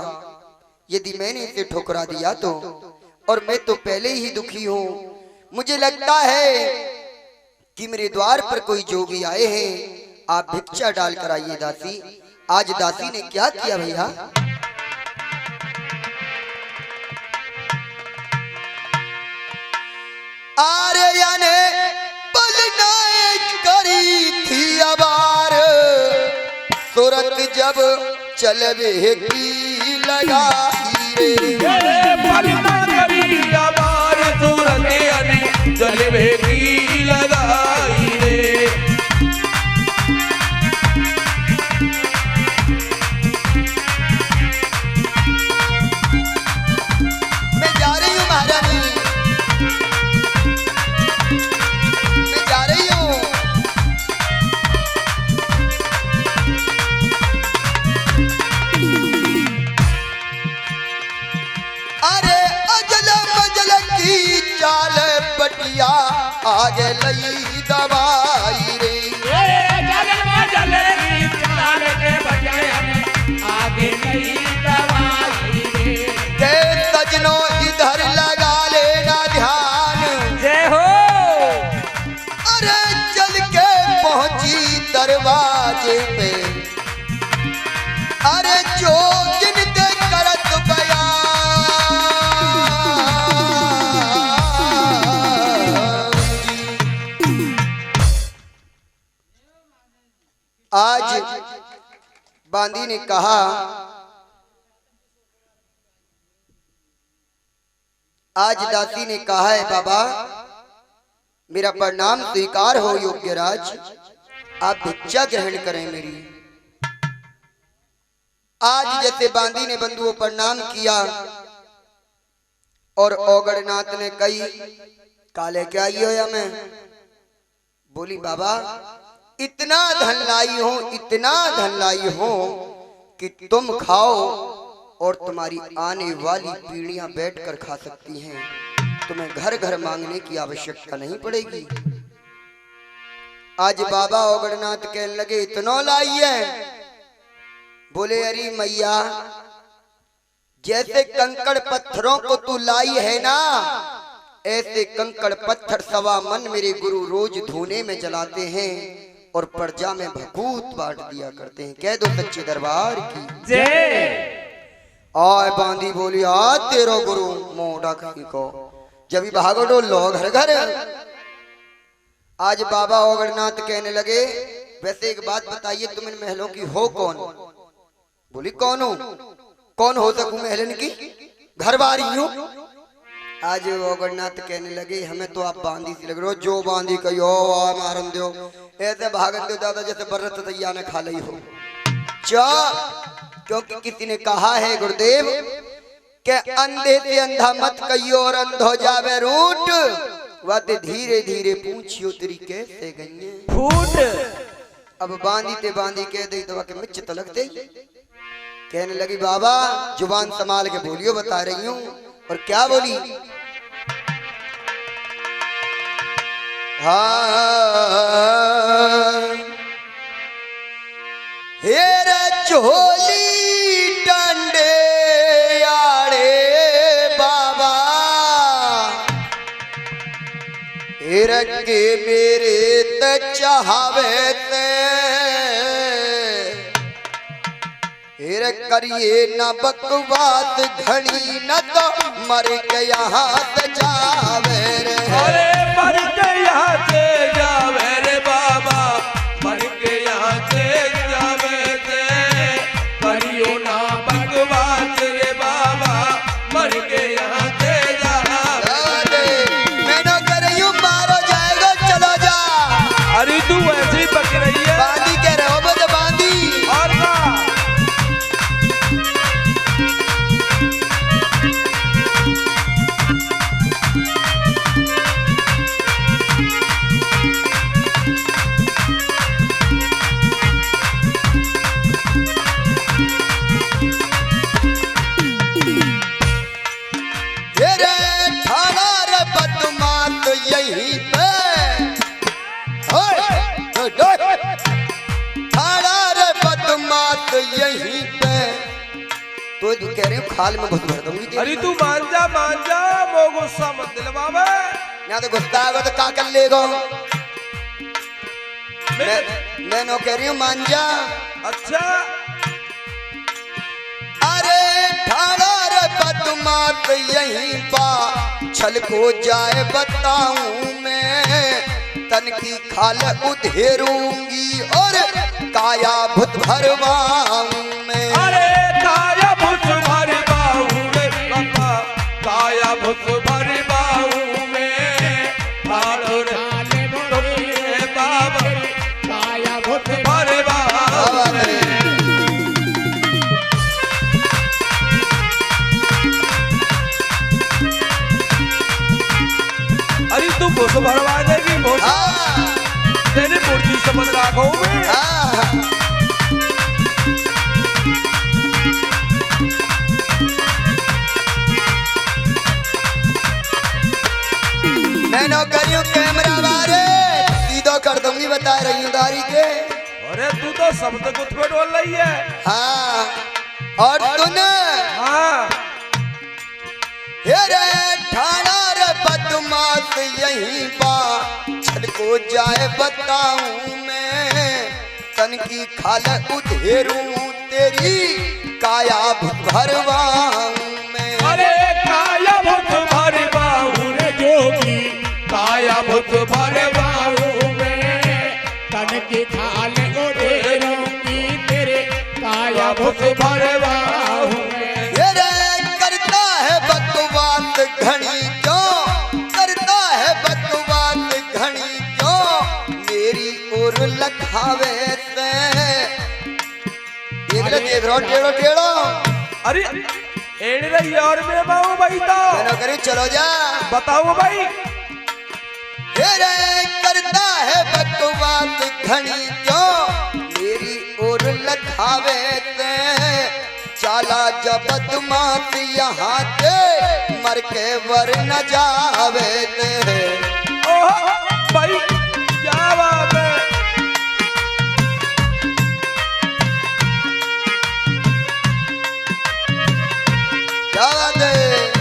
यदि मैंने इसे ठुकरा दिया तो और मैं तो पहले ही दुखी हूँ। मुझे लगता है कि मेरे द्वार पर कोई जोगी आए हैं, आप भिक्षा डाल कर आइए दासी। आज दासी ने क्या किया भैया? आर्या ने पलनाएं करी थी अबार, सूरत जब चलवे की लगाई रे। पलना करी अबार सूरत अने जलवे की लगाई रे। मैं जा रही हूँ महारानी, मैं जा रही हूँ। अरे अजल मजल की चाल बटिया आगे लई दवाई रे। के सजनो इधर लगा लेना ध्यान। जय हो। अरे चल के पहुंची दरवाजे पे, अरे जोगिन दे करत बयान। आज बांदी ने कहा, आज दासी ने कहा है बाबा मेरा प्रणाम स्वीकार हो योग्यराज, आप भिक्षा ग्रहण करें मेरी। आज जैसे बांदी ने बंधुओं प्रणाम किया और ओगड़नाथ ने कही काले क्या आई हो मैं? बोली बाबा इतना धन लाई हो, इतना धन लाई हो कि तुम खाओ और तुम्हारी आने वाली पीढ़ियां बैठकर खा सकती हैं, तुम्हें घर घर मांगने की आवश्यकता नहीं पड़ेगी। आज बाबा ओगड़नाथ कहने लगे इतना लाई है? बोले अरे मैया जैसे कंकड़ पत्थरों को तू लाई है ना, ऐसे कंकड़ पत्थर सवा मन मेरे गुरु रोज धोने में जलाते हैं और प्रजा में भकूत बांट दिया करते हैं। कह दो सच्चे दरबार की जय। आय बांदी बोली आ तेरो गुरु मोड़ा कहीं को जब भी भागो डो लो घर घर। आज बाबा ओगड़नाथ कहने लगे वैसे एक बात बताइए तुम इन महलों की हो कौन? बोली कौन हो? कौन हो सकूं महलन की? घरवारी हूं। आज ओगड़नाथ कहने लगे हमें तो आप बांदी सी लग रहे हो, जो बांदी कहो मारन दो, ऐसे भागन दो दादा जैसे बर्रत तैया ने खा ली हो। क्योंकि किसी ने कहा है गुरुदेव के अंधे से अंधा मत कहियो और अंध हो जावे रूट, वाते धीरे धीरे पूछियो तेरी कैसे गई फूट। अब बांदी ते बांदी कह दे तो के मिच तो लगते। कहने लगी बाबा जुबान संभाल के बोलियो, बता रही हूं। और क्या बोली? हाँ हेरा चोली डंडे आड़े बाबा हेरा के मेरे त चाहवे ते हेरा करिए न बकवास घड़ी न तो मर के यहाँ से जावे रे। अरे मर के यहाँ से जावे रे बाबा, मर के यहाँ से जावे रे। करियो ना बकवास रे बाबा, मर के यहाँ से जावे। मैं न कर रही हूँ मारो जाएगा चलो जा। अरे तू ऐसे ही पक रही है। बांदी कह रहे हो मुझे बांदी। और ना तो कह रही हूँ खाल में घुस भर दूंगी अरे तू मान जा मो गुस्सा मत दिलवावे। ना तो गुस्सा आएगा तो का कर लेगा। मैं नो कह रही हूँ मान जा। अच्छा अरे ठाड़ा रे बदमाश यहीं पा छल को जाए बताऊं मैं, तन की खाल उधेरूंगी और काया भूत भरवाऊं मैं। अरे काया भूत भरवाऊं रे बाबा, काया भूत भरवाऊं मैं, भाड़ो रे बाबा काया भूत भरवाऊं मैं। अरे तू भूत भरवा देगी भूत, तेरी मूर्ति समझ रखो मैं। मैं नो करियो कैमरा वाले सीधा कर दूंगी बता रही हूँ दारी के। अरे तू तो शब्द कुछ पे डोल रही है। हाँ और तूने हाँ रे ठाड़ा रे बदमाश यहीं पा छल को जाए बताऊं मैं, तन की खाल उधेरूं तेरी काया भरवाऊं मैं। अरे काया भूत भरवाऊं रे जोगी, काया भूत भरवाऊं मैं, तन की खाल उधेरूंगी तेरे काया भूत भरवाऊं मैं। करता है बकवास घनी क्यों, करता है बकवास घनी क्यों, मेरी ओर लखावे से देख लो टेढ़ो टेढ़ो। अरे एड़ रही है और मेरे बाबू भाई तो मैंने करी चलो जा बताओ भाई। करता है बकवास घनी क्यों, मेरी ओर लखावे से, चाला जब बदमाश यहाँ से मर के वर न जावे दे। ओह भाई क्या बात है। क्या बात है।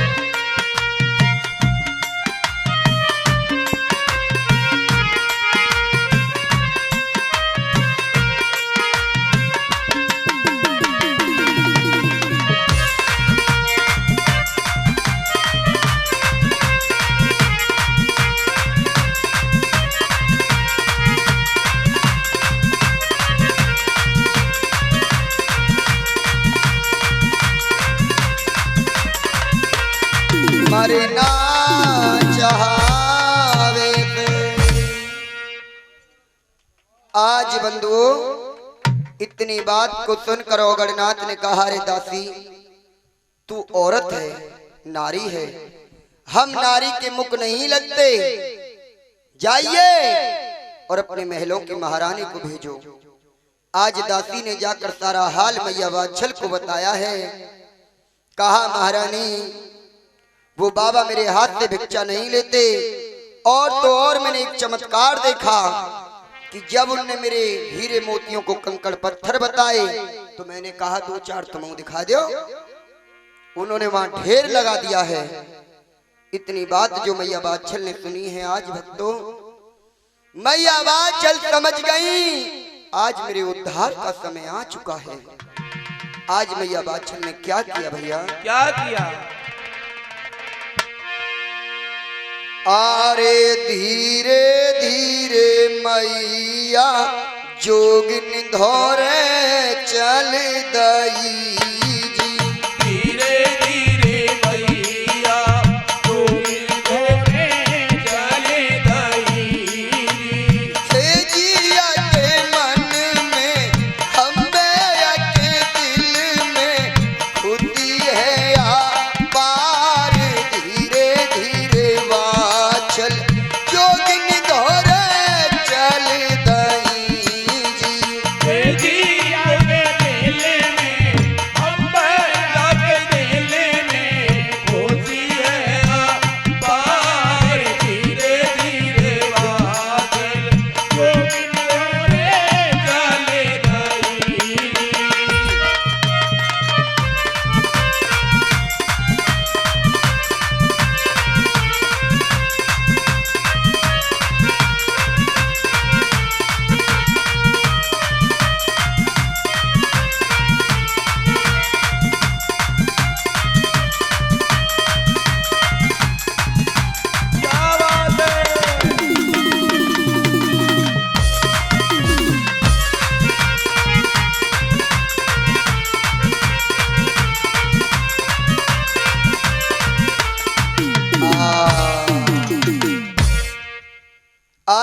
मरना चाहवे आज बंधुओं इतनी बात को सुनकर ओगड़नाथ ने कहा, रे दासी तू औरत है, नारी है, हम नारी के मुख नहीं लगते, जाइए और अपने महलों की महारानी को भेजो। आज दासी ने जाकर सारा हाल मैया वाछल को बताया है। कहा महारानी वो बाबा मेरे हाथ से भिक्षा नहीं लेते, और तो और मैंने एक चमत्कार देखा कि जब उनने मेरे हीरे मोतियों को कंकड़ पत्थर बताए तो मैंने कहा दो चार तुम दिखा दो, उन्होंने वहां ढेर लगा दिया है। इतनी बात जो मैया वाछल ने सुनी है, आज भक्तों मैया वाछल समझ गई आज मेरे उद्धार का समय आ चुका है। आज मैया वाछल ने क्या किया भैया, क्या किया। आरे धीरे धीरे मैया जोगिन धोरे चल दई जी, धीरे धीरे मैया जोगिन धोरे चल दई हे जिया के मन में हम्बे के दिल में खुदी है पार, धीरे धीरे वाछल जोगिन धोरे चल दई जी। जिया के दिल में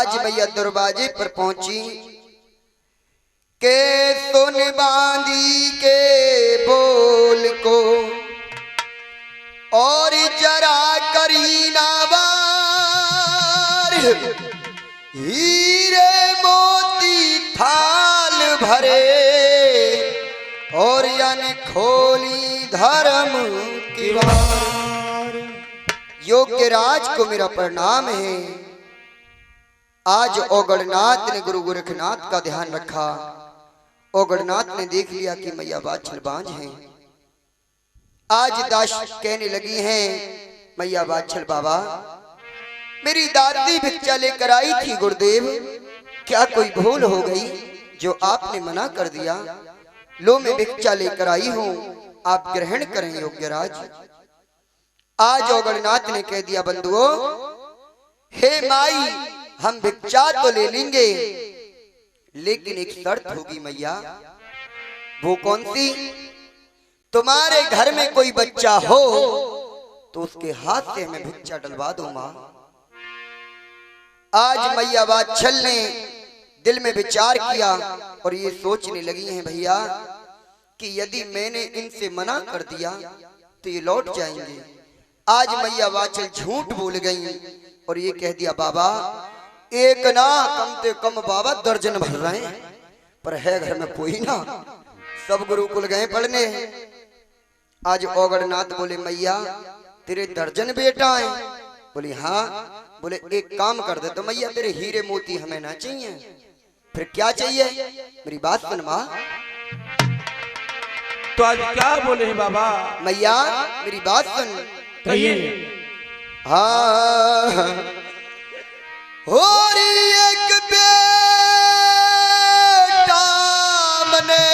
आज मैया दरवाजे पर पहुंची के सुन बांधी के बोल को और जरा करी नावार हीरे मोती थाल भरे और यानी खोली धर्म की बार। योग्य राज को मेरा प्रणाम है। आज ओगड़नाथ ने गुरु गोरखनाथ का ध्यान रखा। ओगड़नाथ ने देख लिया कि मैया बाछल बांझ हैं। आज दास कहने लगी हैं मैया बाछल बाबा मेरी दादी भिक्षा लेकर आई थी गुरुदेव, क्या कोई भूल हो गई जो आपने मना कर दिया? लो मैं भिक्षा लेकर आई हूं, आप ग्रहण करें योग्यराज। आज ओगड़नाथ ने कह दिया बंधुओं, हे माई हम भिक्षा तो ले लेंगे लेकिन एक शर्त होगी मैया। वो कौन सी? तुम्हारे घर में कोई बच्चा हो तो उसके हाथ से हमें भिक्षा डलवा दो मां। आज मैया बाछल ने दिल में विचार किया और ये सोचने लगी हैं भैया कि यदि मैंने इनसे मना कर दिया तो ये लौट जाएंगे। आज मैया बाछल झूठ बोल गई और ये कह दिया बाबा एक ना कम से कम बाबा दर्जन भर रहे हैं, पर है घर में कोई ना, सब गुरुकुल गए पढ़ने। आज ओगड़नाथ बोले मैया तेरे दर्जन बेटा हैं? बोली हाँ। बोले एक काम कर दे तो मैया तेरे हीरे मोती हमें ना चाहिए, फिर क्या चाहिए? मेरी बात सुन माँ। तो आज क्या बोले हैं बाबा? मैया मेरी बात सुन। कहिए। हाँ और एक बेटा मने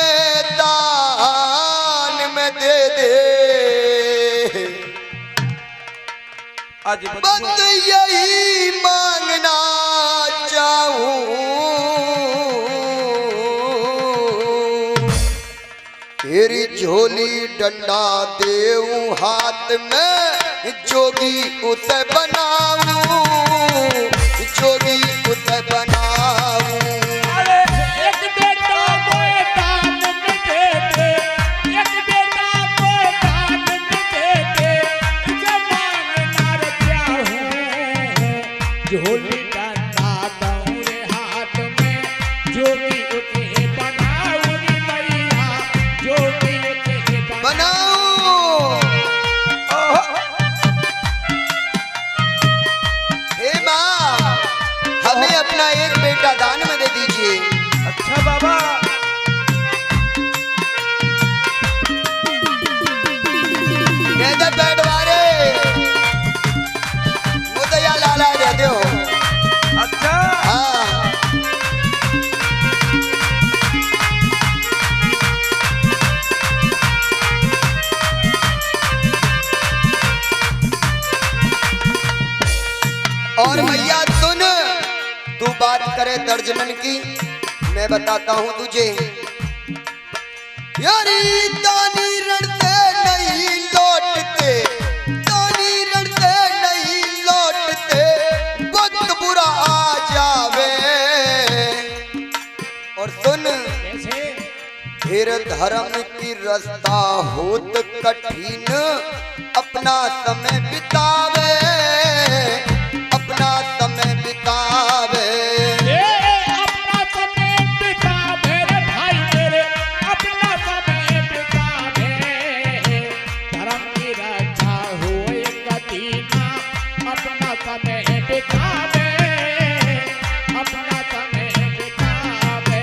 दान में दे दे, आज बस यही मांगना चाहूं। तेरी झोली डंडा देऊं हाथ में, जोगी उसे बनाऊं, जोगी उसे बनाऊं। अरे एक बेटा मोए दान में दे दे, एक बेटा मोए दान में दे दे, जमाना रे क्या हूँ, झोली डंडा दूं रे हाथ में, जोगी उसे बनाऊं रे मैया, जोगी उसे बनाऊं। हे माँ हमें अपना एक बेटा दान में दे दीजिए। अच्छा बाबा। कह दे बैठवारे मुदया लाला दे दो। अच्छा हाँ और मैया सुन, तू बात करे दर्जनन की, मैं बताता हूं तुझे। यारी दानी रणते नहीं लौटते, दानी रणते नहीं लौटते, वक्त बुरा आ जावे। और सुन फिर धर्म की रास्ता होत कठिन, अपना समय बितावे, अपना समय बितावे। अपना समय बितावे रे भाई मेरे, अपना समय बितावे, धर्म की रक्षा होए कदीना, अपना समय बितावे, अपना समय बितावे।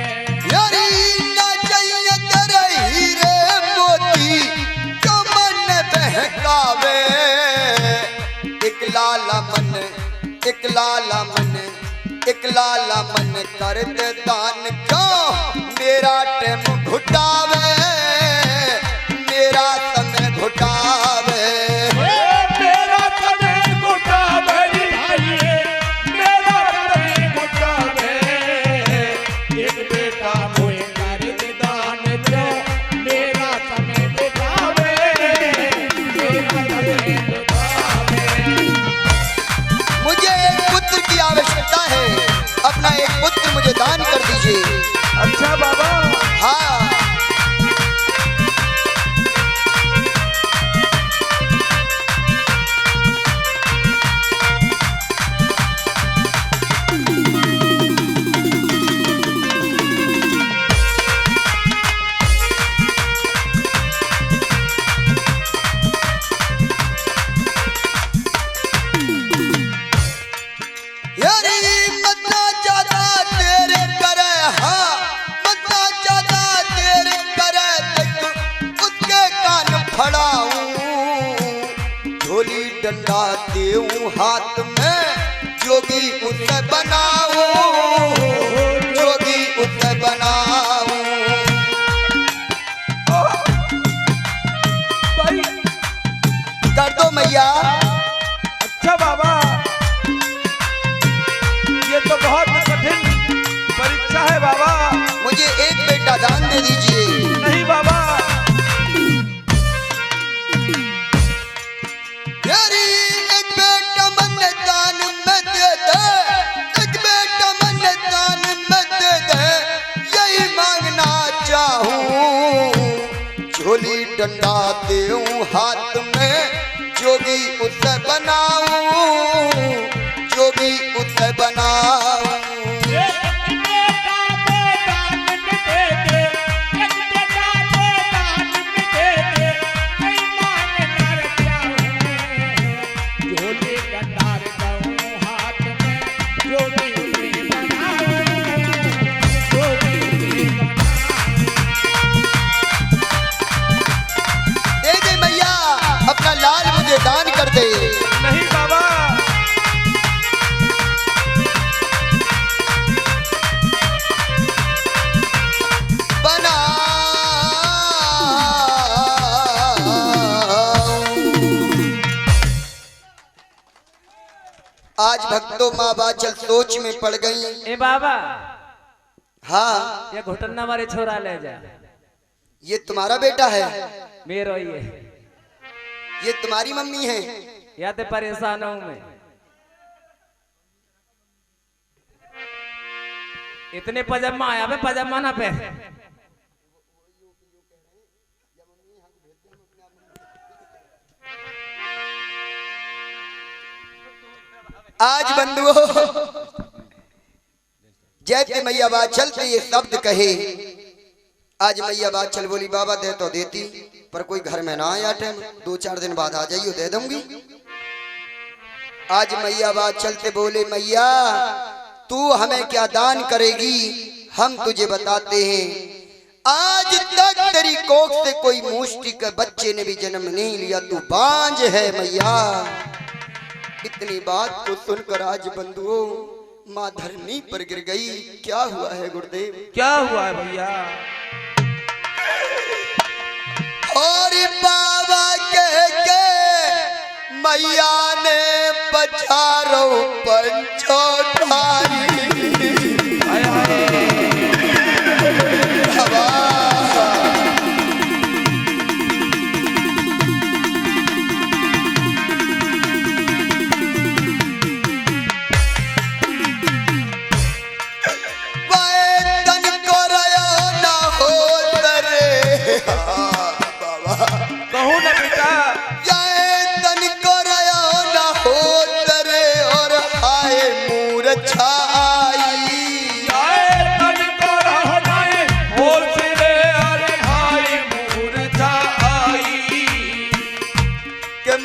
यारी ना चाहिए तेरे हीरे मोती, कमन बहकावे। एक लाला मन, एक लाला मन, एक लाला मन कर दे दान, क्यों मेरा टेम घुटावे, मेरा समय घुटावे। मेरा समय घुटावे रे भाई, मेरा समय घुटावे, एक बेटा मोए कर दे दान जो, मेरा समय बितावे, मेरा समय बितावे। मुझे एक पुत्र की आवश्यकता है, अच्छा बाबा। हाँ डंडा देऊं हाथ में, जोगी उसे बनाऊं, जोगी उसे बनाऊं। भाई कर दो मैया। अच्छा बाबा, ये तो बहुत कठिन परीक्षा है बाबा। मुझे एक बेटा दान दे दीजिए। नहीं बाबा। एक बेटा मन दान में दे दे, एक बेटा मन दान में दे दे, यही मांगना चाहूं। झोली डंडा देऊं हाथ में, जोगी उसे बनाऊं, जोगी उसे बनाऊं। दान कर दे। नहीं बाबा। बना आज भक्तों माँ बाचल सोच में पड़ गई। ए बाबा, हाँ ये घुटना मारे छोरा ले जा। ये तुम्हारा बेटा है? मेरो ये तुम्हारी मम्मी है? या तो परेशान हूं मैं। इतने पजामा आया बे, पजामा ना पहन। आज बंधुओं जैसे मैया बाचल से ये शब्द कहे, आज मैया बाचल बोली बाबा दे तो देती, पर कोई घर में ना आया टाइम, 2-4 दिन बाद आ जाइयो दे दूंगी। आज मैया बाचल से बोले मैया तू हमें क्या दान करेगी, हम तुझे बताते हैं। आज तक तेरी कोख से कोई मुष्टि के बच्चे ने भी जन्म नहीं लिया, तू बांझ है मैया। इतनी बात को सुनकर आज बंधुओं माँ धरनी पर गिर गई। क्या हुआ है गुरुदेव? क्या हुआ है भैया? और बाबा कह के मैया ने पछारो पंचो ठारी।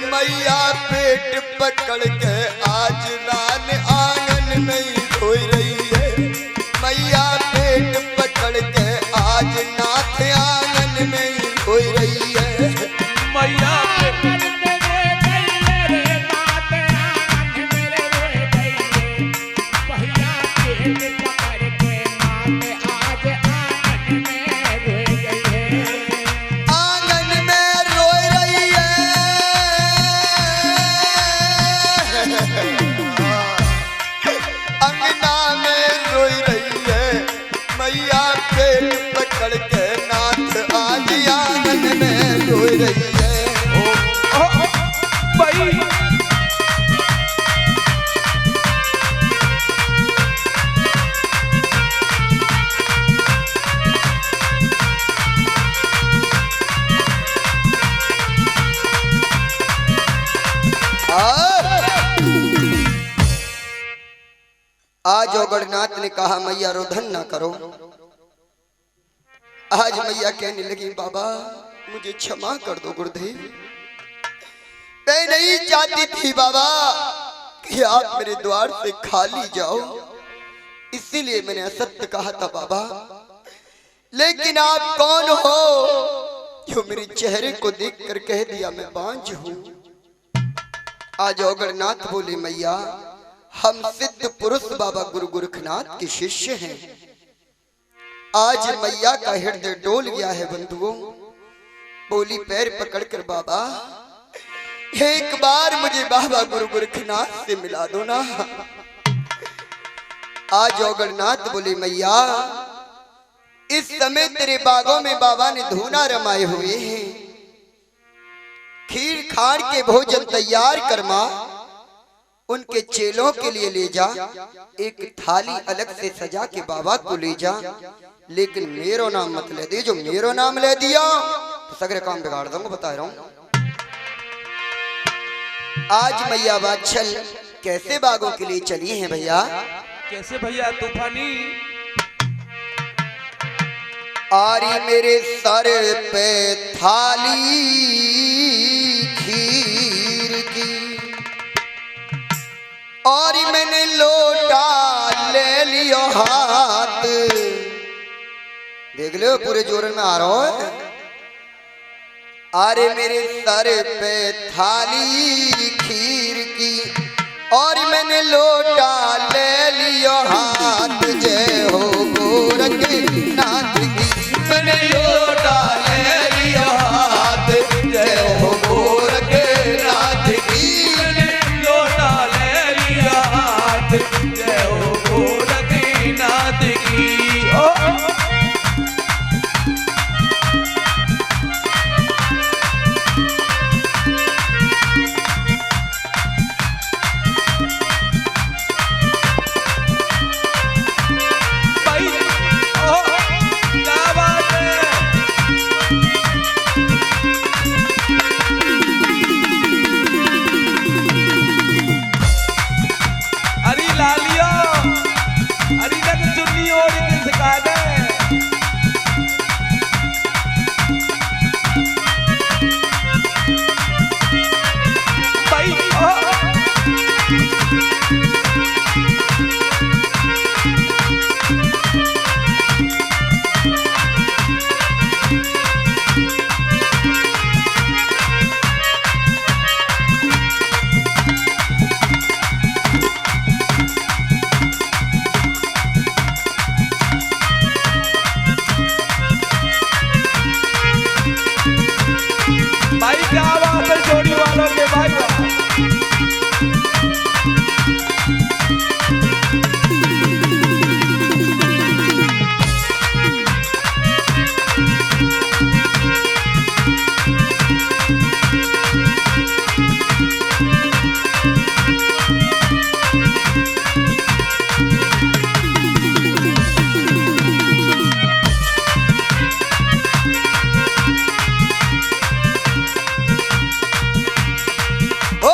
मैया पेट पकड़ के आज रान आंगन में रोई रही है। मैया पेट पकड़ के आज नाथ आंगन में रोई रही है। मैया आज औगड़नाथ ने कहा मैया रोधन ना करो। आज मैया कहने लगी बाबा मुझे क्षमा कर दो गुरुदेव, मैं नहीं चाहती थी बाबा कि आप मेरे द्वार से खाली जाओ, इसीलिए मैंने असत्य कहा था बाबा। लेकिन आप कौन हो जो मेरे चेहरे को देखकर कह दिया मैं बांझ हूं। आज औगड़नाथ बोले मैया हम सिद्ध पुरुष बाबा गुरु गोरखनाथ के शिष्य हैं। आज मैया का हृदय डोल गया है बंधुओं। बोली पैर पकड़कर बाबा एक बार मुझे बाबा गुरु गोरखनाथ से मिला दो ना। आज औगड़नाथ बोले मैया इस समय तेरे बागों में बाबा ने धूना रमाए हुए हैं, खीर खाड़ के भोजन तैयार कर मां, उनके चेलों के लिए ले जा, एक थाली अलग से सजा के बाबा को ले जा, लेकिन मेरो नाम मत ले दे। जो मेरो नाम ले दिया तो सगरे काम बिगाड़ दूंगा, बता रहा हूं। आज मैया वात्सल कैसे बागों के लिए चली हैं भैया? कैसे भैया तूफानी? आरी मेरे सर पे थाली खीर की और मैंने लोटा ले लियो हाथ। देख लो पूरे जोर में आ रहा है। अरे मेरे सर पे थाली खीर की और मैंने लोटा ले लियो हाथ। जय हो गोरखनाथ की मैंने लोटा ले लियो हाथ। जय हो गोरखनाथ की मैंने लोटा ले लिया हाथ। जय हो गोरखनाथ की।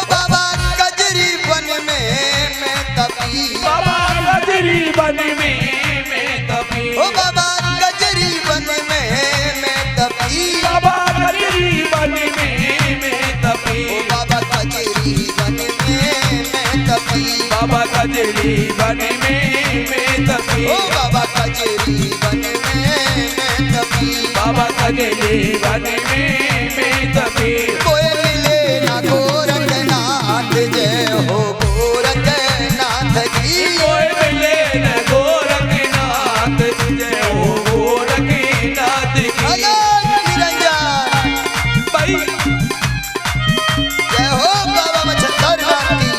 बाबा कजरी वन में मैं तपी। ओ बाबा कजरी वन में मैं तपी। बाबा कजरी वन में मैं तपी। कोई मिले ना गोरखनाथ। जय हो गोरखनाथ की। कोई मिले ना गोरखनाथ। जय हो गोरखनाथ की। भाई जय हो बाबा मच्छरनाथ की।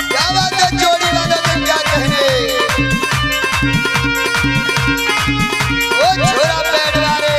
क्या बात है जोड़ी वाला तुम क्या कहने? ओ छोरा पेट वाले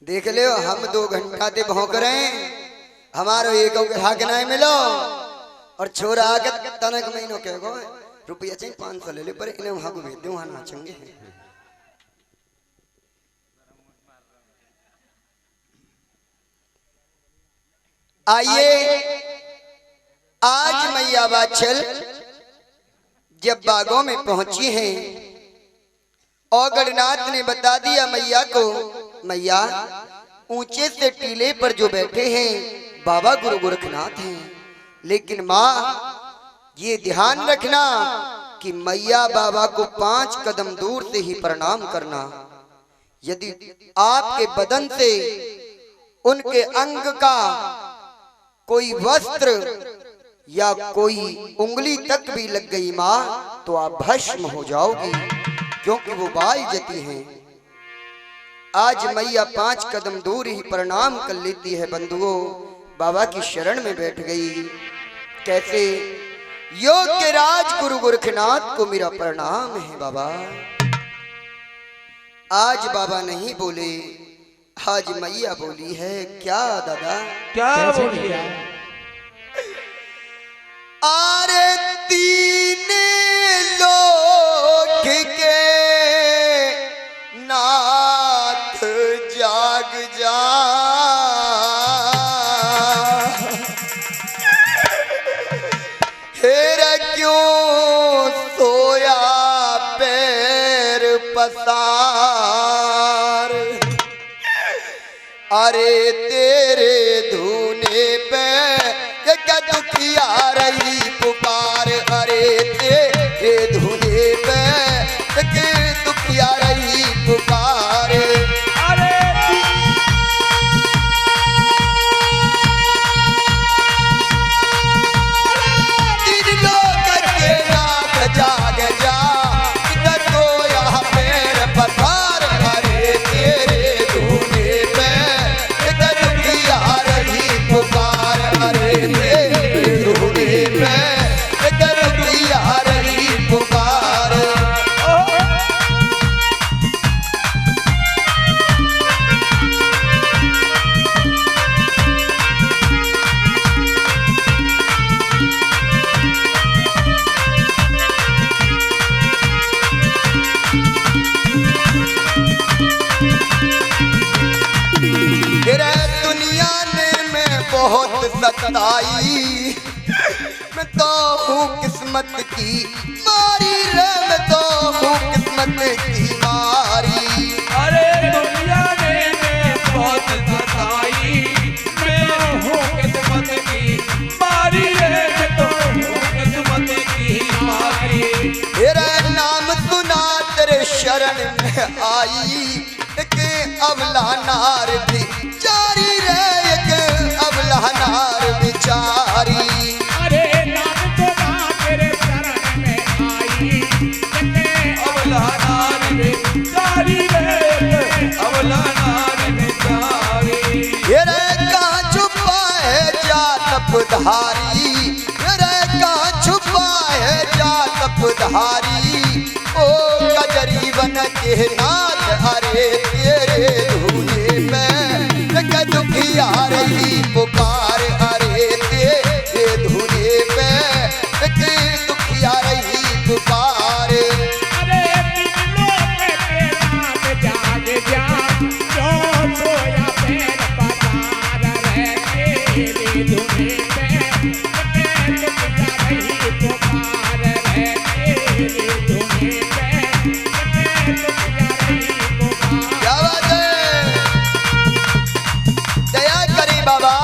देख ले हम 2 घंटा ते भौंक रहे हैं, हमारो एक ग्राहक नहीं मिलो और छोरा आके तनक महीनों के गो रुपया चाहिए 500 ले ले पर इन्हें वहां को भेज दे, वहां नाचेंगे। आइए आज मैया बाछल जब बागों में पहुंची हैं और गणनाथ ने बता दिया मैया को, मैया ऊंचे से टीले पर जो बैठे हैं बाबा गुरु गोरखनाथ हैं, लेकिन माँ ये ध्यान रखना कि मैया बाबा को 5 कदम दूर से ही प्रणाम करना। यदि आपके बदन से उनके अंग का कोई वस्त्र या कोई उंगली तक भी लग गई माँ तो आप भस्म हो जाओगी, क्योंकि वो बाल जती हैं। आज मैया 5 कदम दूर ही प्रणाम कर लेती है बंधुओं, बाबा की शरण में बैठ गई। कैसे? योग के राज गुरु गोरखनाथ को मेरा प्रणाम है बाबा। आज बाबा नहीं बोले, आज मैया बोली है। क्या दादा? क्या बोली? अरे 3 लोक के नाथ जाग जा, हेरा क्यों सोया पैर पसार। अरे तेरे धूने पे क्या दुखिया रही पुकार, अरे तेरे धूने पे क्या दुखिया रही पुकार। अरे तीन लोग के नाथ जाग जा, इधर को यहाँ पैर पसार। अरे तेरे धूने पे क्या दुखिया रही पुकार, अरे तेरे धूने पे क्या दुखिया रही पुकार। तेरे दुनिया ने मैं बहुत सताई, मैं तो हूँ किस्मत की मारी रे, मैं तो हूँ किस्मत की मारी। अरे दुनिया ने बहुत सताई, मैं हूँ किस्मत की मारी रे, मैं तो हूँ किस्मत की मारी। तेरा नाम सुना तेरे शरण में आई, एक अबला नार भी जारी रे, एक अबला नार बिचारी। अरे नाम तो ना तेरे शरण में आई, अबला नार में जारी रे, अबला नार में जारी। तेरे कहाँ छुपा है जात धारी, तेरे कहाँ छुपा है जात धारी। ओ कजरी बन के नाथ, अरे तेरे धूने पे क्या दुखिया रही पुकार, अरे तेरे धूने पे क्या दुखिया रही पुकार। अरे तीन लोक के नाथ जाग जा, जो सोया पैर पसार रे, तेरे धूने पे दुखिया रही पुकार रे, तेरे धूने पे दुखिया रही पुकार। क्या बात है? दया करी बाबा,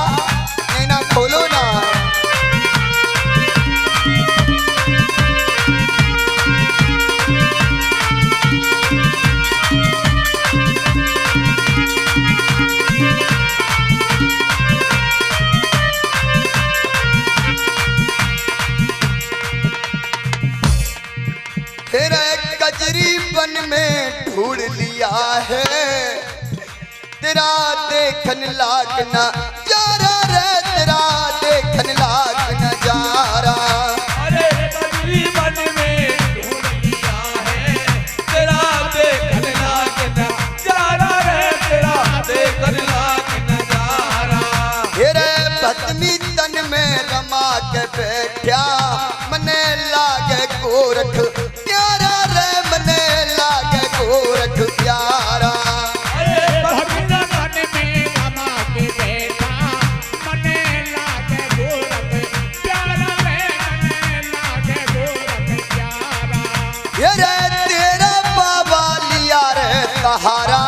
नैना खोलो ना। तेरा कजरी बन में ढूंढ लिया है, तेरा देखन लाग ना जारा रे, तेरा देखन लाग नजारा। अरे कजरी बन में ढूंढ लिया है, तेरा देखन लाग नजारा रे, तेरा देखन शर्मा के बैठा मने लागे गोरख प्यारा रे मने लागे गोरख प्यारा। भक्त मन में रमा के बैठा मने लागे गोरख प्यारा रे मने लागे गोरख प्यारा। ये रे तेरा बाबा लिया रे सहारा,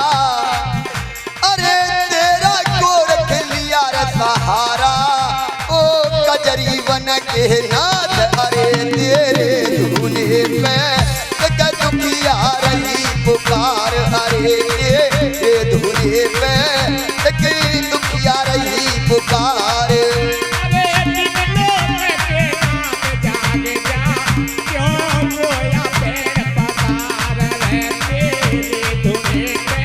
अरे तेरा गोरख लिया रे सहारा। ओ कजरी बन के नाथ अरे तेरे धुने पे दुखिया रही पुकार, अरे तेरे धुने पे दुखिया रही पुकार। अरे दिन लोग के नाम जाग जा क्यों रोया पैर पसार रे तेरे धुने पे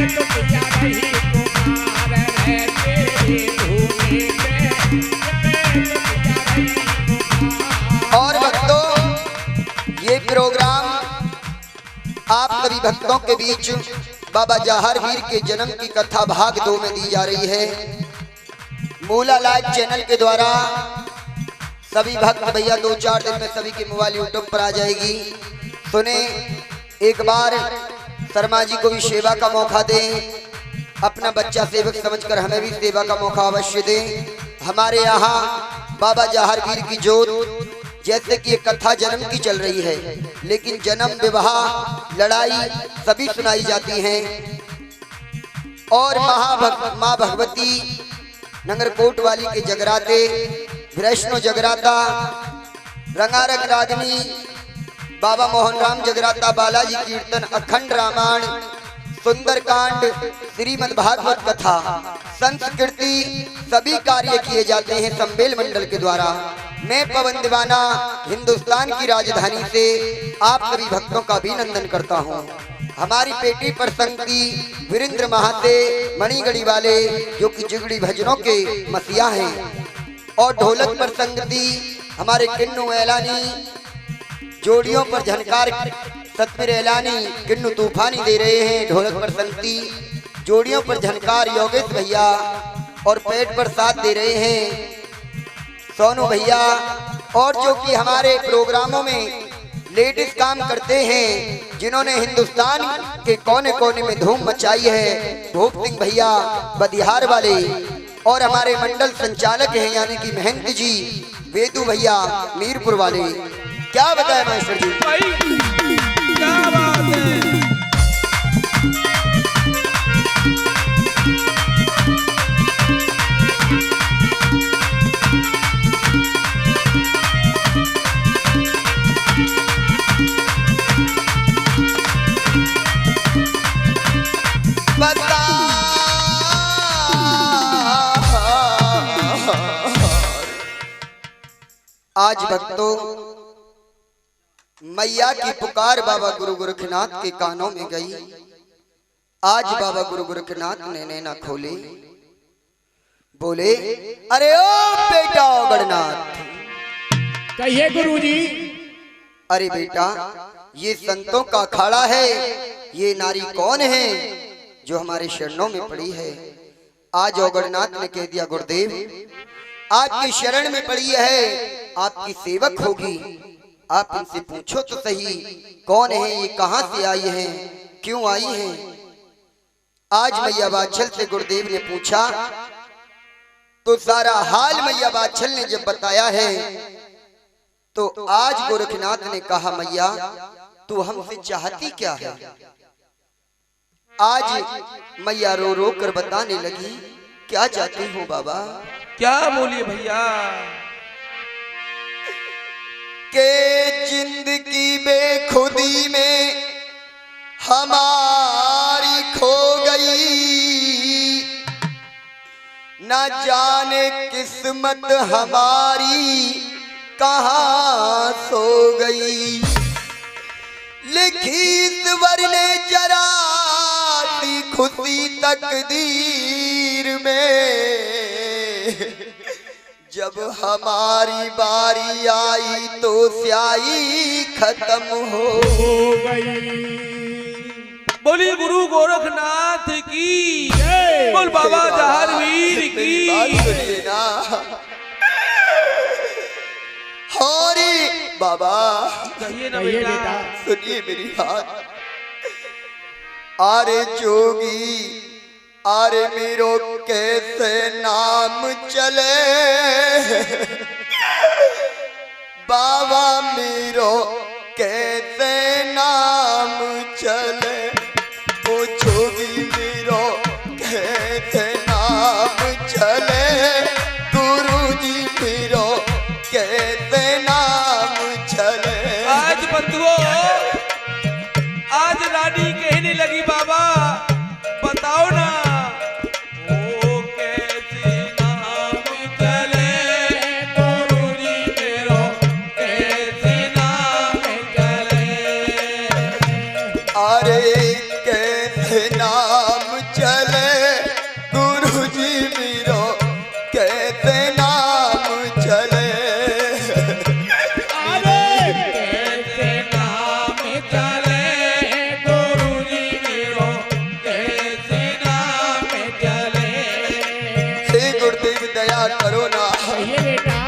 दुखिया रही पुकार रे तेरे धुने पे दुखिया रही पुकार। और भक्तों, ये प्रोग्राम आप सभी भक्तों के बीच बाबा जहार वीर के जन्म की कथा भाग 2 में दी जा रही है। मूला लाइव चैनल के द्वारा सभी भक्त भैया 2-4 दिन में सभी के मोबाइल यूट्यूब पर आ जाएगी। सुने, एक बार शर्मा जी को भी सेवा का मौका दें, अपना बच्चा सेवक समझकर हमें भी सेवा का मौका अवश्य दें। हमारे यहाँ बाबा जहार वीर की जोत, जैसे कि ये कथा जन्म की चल रही है, लेकिन जन्म विवाह लड़ाई सभी सुनाई जाती हैं। और माँ भगवती नंगरकोट वाली के जगराते, वैष्णो जगराता, रंगारंग रागनी, बाबा मोहन राम जगराता, बालाजी कीर्तन, अखंड रामायण, सुंदरकांड, श्रीमद् भागवत कथा, संस्कृति सभी कार्य किए जाते हैं संबेल मंडल के द्वारा। मैं पवन दीवाना हिंदुस्तान की राजधानी से आप सभी भक्तों का अभिनंदन करता हूं। हमारी पेटी पर संगति वीरेंद्र महाते मणिगढ़ी वाले जो कि जिगड़ी भजनों के मसीहा हैं, और ढोलक पर संगति हमारे किन्नू एलानी, जोड़ियों पर झनकार सतवीर एलानी किन्नू तूफानी दे रहे हैं। ढोलक पर संगति, जोड़ियों पर झनकार योगेश भैया, और पेट पर साथ दे रहे हैं सोनू भैया। और जो कि हमारे प्रोग्रामों में लेडीज काम करते हैं, जिन्होंने हिंदुस्तान के कोने कोने में धूम मचाई है, भूप सिंह भैया बदिहार वाले, और हमारे मंडल संचालक हैं यानी कि महंत जी वेदू भैया मीरपुर वाले। क्या बताएं मास्टर जी, क्या बात है। आज भक्तों मैया की पुकार बाबा गुरु गोरखनाथ के कानों में गई। आज बाबा गुरु गोरखनाथ ने नैना खोले, बोले, अरे ओ बेटा गणनाथ। कहिए गुरुजी। अरे बेटा, ये संतों का अखाड़ा है, ये नारी कौन है जो हमारे शरणों में पड़ी है? आज औगणनाथ ने कह दिया, गुरुदेव आपकी शरण में पड़ी है, आपकी सेवक होगी, आप इनसे पूछो तो सही कौन है ये, कहां से आई है, क्यों आई है? आज मैया बाछल से गुरुदेव ने पूछा तो सारा हाल मैया बाछल ने जब बताया है, तो आज गोरखनाथ ने कहा, मैया तू हमसे चाहती क्या है? आज मैया रो रो कर बताने लगी, क्या चाहती हो बाबा? क्या बोलिए भैया? के जिंदगी बेखुदी में हमारी खो गई, न जाने किस्मत हमारी कहाँ सो गई। लिखी ईश्वर ने जरा सी खुशी तकदीर में, जब हमारी बारी आई तो स्याही खत्म हो गई। बोली गुरु गोरखनाथ की, बोल बाबा जहार वीर की। बात सुनिए ना, बाबा कहिए ना बेटा। सुनिए मेरी बात। अरे जोगी अरे मेरो कैसे नाम चले बाबा मेरो कैसे नाम चले ओ जोगी मेरो कैसे नाम चले गुरुजी मेरो कैसे नाम चले। आज बंधुओं आज रानी कहने लगी बाबा बताओ ना ओ कैसे नाम चले गुरुजी मेरो कैसे नाम चले। अरे कैसे नाम चले गुरुजी मेरो कैसे नाम चले। कैसे नाम चले गुरुजी मेरो कैसे नाम चले। हे गुरुदेव दया करो ना। ये बेटा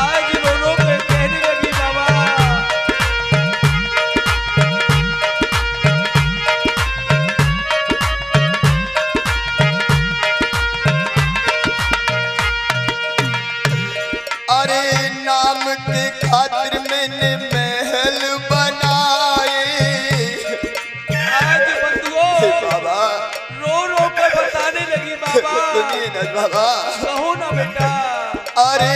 आज रो के कहने लगी बाबा अरे नाम के खातिर मैंने महल बनाए। आज बंधुओं बाबा रो के बताने लगी बाबा सुनिए ना बाबा। कहो ना बेटा। अरे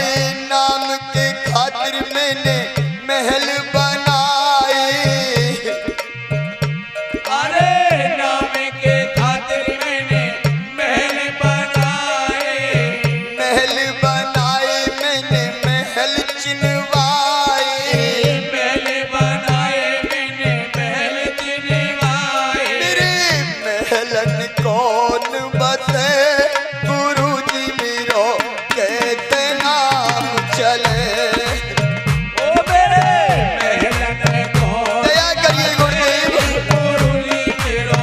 नाम के खातिर मैंने महल बनाए। अरे नाम के खातिर मैंने महल बनाए। महल बनाए मैंने महल चिनवाए। महल बनाए मैंने महल चिनवाए। मेरे महलन कौन बसे गुरुजी मेरो कैसे नाम चले। ओ मेरे महलन कौन दया करिए गुरुदेव। गुरुजी मेरो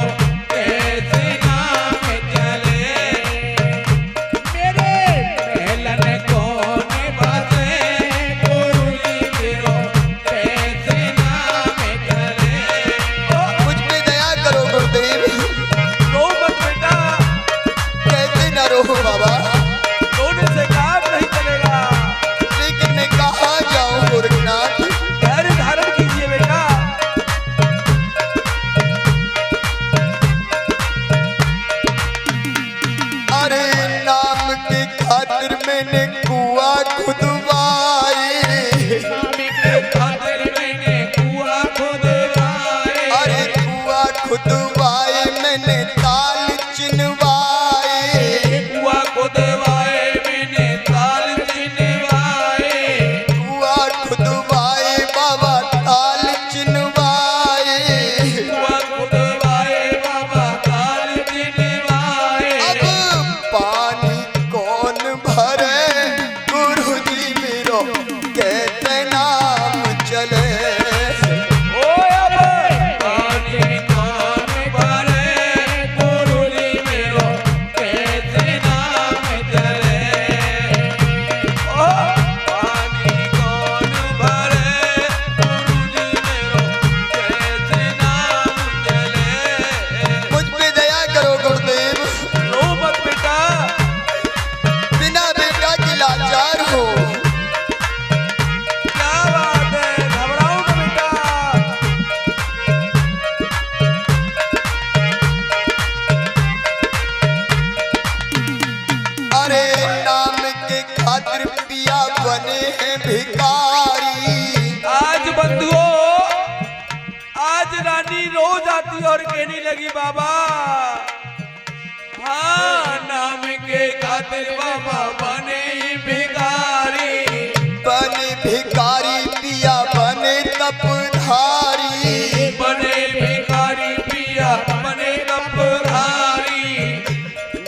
कैसे नाम चले। मेरे महलन कौन बसे गुरुजी मेरो कैसे नाम चले। मुझ पे दया करो गुरुदेव। रो मत बेटा कैसे न रो बाबा रोने से काम नहीं चलेगा। लेकिन मैं कहाँ जाऊँ गोरखनाथ। धैर्य धारण कीजिए बेटा। अरे नाम के खातिर मैंने कुआं खुदवाए। नाम के खातिर मैंने कुआं खुदवाए। अरे कुआं खुदवाए मैंने ताल चिनवाए। कुआं खुदवाए मैंने ताल चिनवाए। कुआं खुदवाए बाबा ताल चिनवाए। कुआं खुदवाए बाबा ताल चिनवाए। अब पानी कौन भरे गुरुजी मेरो कैसे नाम चले। ओ अब पानी कौन भरे गुरुजी मेरो कैसे नाम चले। ओ पानी कौन भरे गुरुजी मेरो कैसे नाम चले। मुझ पे दया करो गुरुदेव। रो मत बेटा। बिना बेटा के लाचार हो। क्या बात है घबराओ ना बेटा। अरे नाम के खातिर पिया बने हैं भिखारी। आज बंधुओं आज रानी रोज आती और कहने लगी बाबा हाँ नाम के खातिर बाबा बने भिखारी। बने भिखारी पिया बने तपधारी। बने भिखारी पिया बने तपधारी।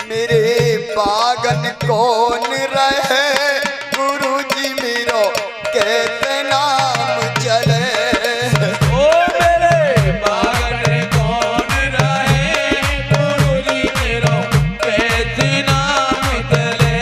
मेरे बागन कौन रहे गुरुजी मेरो कैसे नाम चले। ओ मेरे बागन कौन रहे गुरुजी मेरो कैसे नाम चले।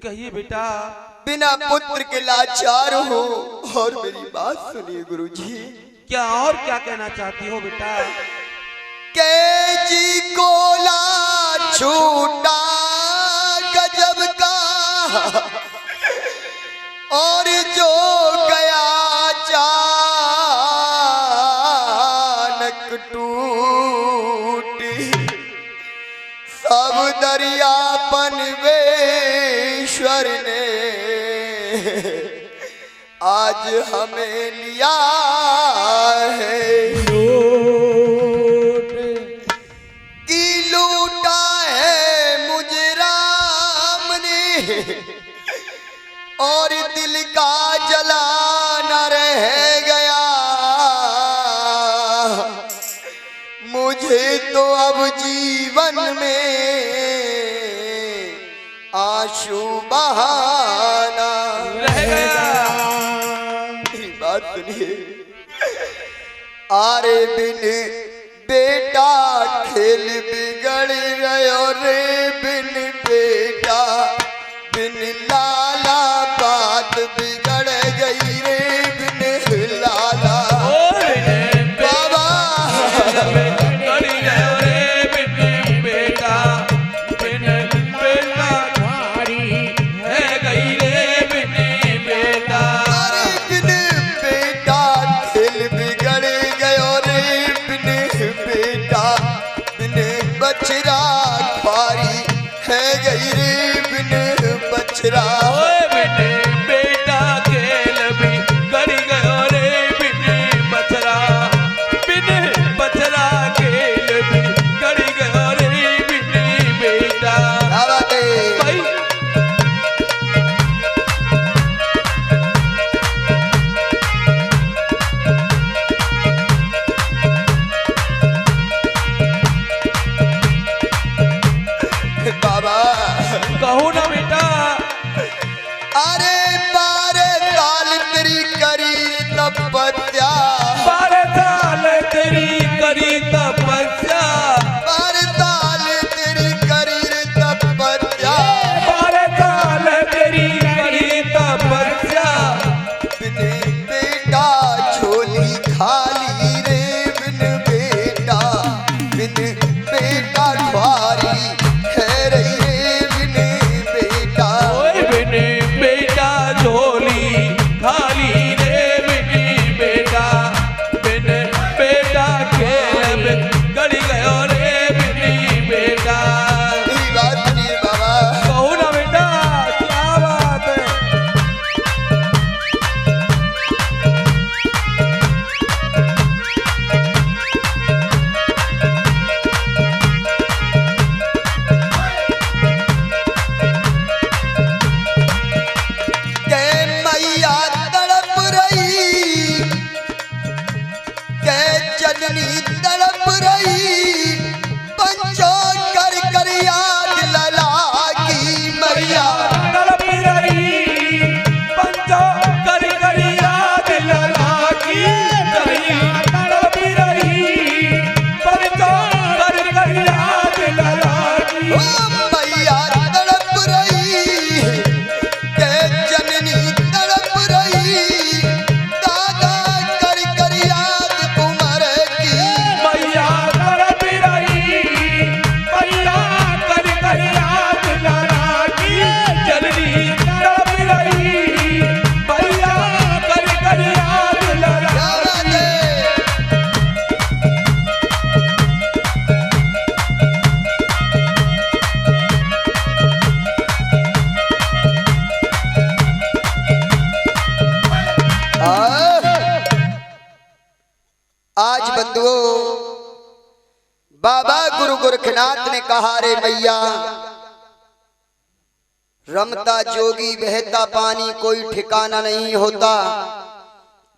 कहिए बेटा। बिना पुत्र के लाचार हो और मेरी बात सुनिए गुरुजी। क्या और क्या कहना चाहती हो बेटा? जी को ला छूटा गजब का और जो गया अचानक टूट सब दरियापन वेश्वर ने आज हमें लिया है। की लूटा है मुझे राम ने और दिल का जलाना रह गया। मुझे तो अब जीवन में आंसू बहाना रह गया। मेरी बात सुनिए। आरे बिन बेटा खेल बिगड़ गयो रे, बिन बेटा बिन लाला बात बिगड़ गई रे, बिन लाला बाबा करी गयो रे बिन बेटा, बिन बेटा तुम्हारी है गई रे बिन बेटा। अरे बिन बेटा खेल बिगड़ गयो रे, बिन बेटा बिन बछड़ा ख्वारी है गई रे, बिन बछड़ा बिन बेटा खेल भी करी गयो रे बिन बछड़ा, बिन बछड़ा खेल भी करी गयो रे बिन बेटा। क्या बात है? भाई बाबा कहो ना बेटा। अरे 12 साल तेरी करी तपस्या, 12 साल तेरी करी तपस्या, 12 साल तेरी करी तपस्या, 12 साल तेरी करी तपस्या। बिन बेटा झोली खाली रे, बिन बेटा ख्वारी है रही रे, बिन बेटा ओए बिन बेटा झोली खाली रे बिन बेटा, बिन बेटा खेल करी गयो रे बिन बेटा। मेरी बात सुनिए बाबा। कहो ना बेटा क्या बात है? के मैया तड़प रही, के जननी तड़प रही, पंचों कर कर याद लला की मैया। तड़प रही पंचो कर कर याद लला की मैया, तड़प रही पंचो कर कर याद लला की। ओ मैया तड़प रही, के जननी तड़प रही, दादा कर कर याद कुंवर की। मैया तड़प रही, मैया कर कर याद लला की। जननी तड़प रही, मैया कर कर याद लला क्या बात है? आज बंधुओं बाबा गुरु गोरखनाथ ने कहा रे मैया, रमता जोगी बहता पानी कोई ठिकाना नहीं होता।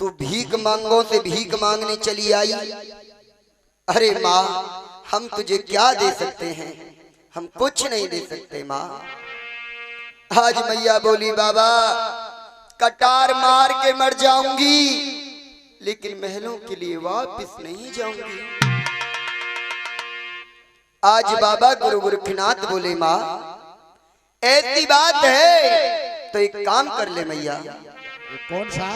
तू भीख मांगों से भीख मांगने चली आई। अरे माँ हम तुझे क्या दे सकते हैं, हम कुछ नहीं दे सकते माँ। आज मैया बोली बाबा कटार मार के मर जाऊंगी, लेकिन महलों के लिए वापस नहीं जाऊंगी। आज बाबा गुरु गोरखनाथ बोले माँ ऐसी बात है तो एक काम कर ले मैया। कौन सा?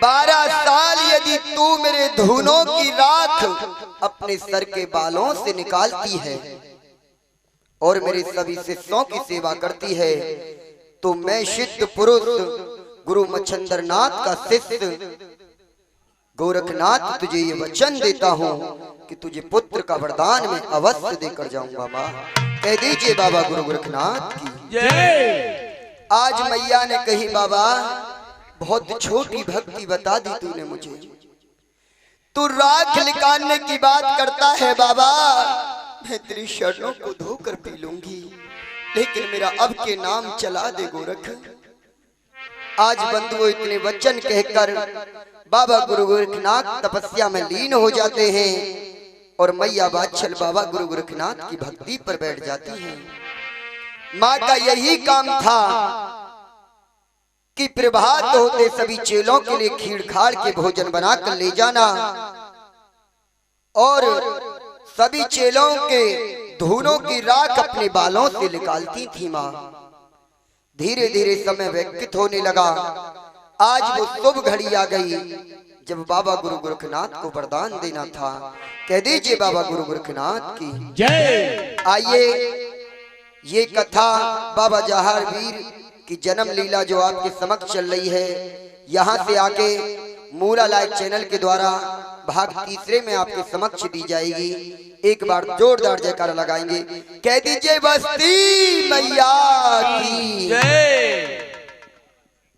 12 साल यदि तू मेरे धुनों की राख अपने सर के बालों से निकालती है और मेरे सभी शिष्यों की सेवा करती है, तो मैं सिद्ध पुरुष गुरु मच्छंदर नाथ का शिष्य गोरखनाथ तुझे ये वचन देता हूँ कि तुझे पुत्र का वरदान मैं अवश्य देकर जाऊंगा। माँ कह दीजिए बाबा गुरु गोरखनाथ की जय। आज मैया ने कही बाबा बहुत छोटी भक्ति बता दी तूने मुझे, तू राख निकालने की बात करता है बाबा, मैं तेरी शरणों को धोकर पी लूंगी, लेकिन मेरा अब के नाम चला दे गोरख। आज बंधुओं इतने वचन कहकर बाबा गुरु गोरखनाथ तपस्या में लीन हो जाते हैं और मैया बादशाह बाबा गुरु गोरखनाथ की भक्ति पर बैठ जाती हैं। माँ का यही काम था कि प्रभात होते सभी चेलों के लिए खीर खाड़ के भोजन बनाकर ले जाना और सभी चेलों के धुनों की राख अपने बालों से निकालती थी माँ। धीरे धीरे समय व्यतीत होने लगा। आज वो शुभ घड़ी आ गई जब बाबा गुरु गोरखनाथ को वरदान देना था। कह दीजिए बाबा गुरु गोरखनाथ की जय। आइए ये कथा बाबा जहार वीर की जन्म लीला जो आपके समक्ष चल रही है, यहाँ से आके मूला लाइव चैनल के द्वारा भाग तीसरे में आपके समक्ष दी जाएगी। एक बार जोरदार जयकारा लगाएंगे। कह दीजिए बस्ती मैया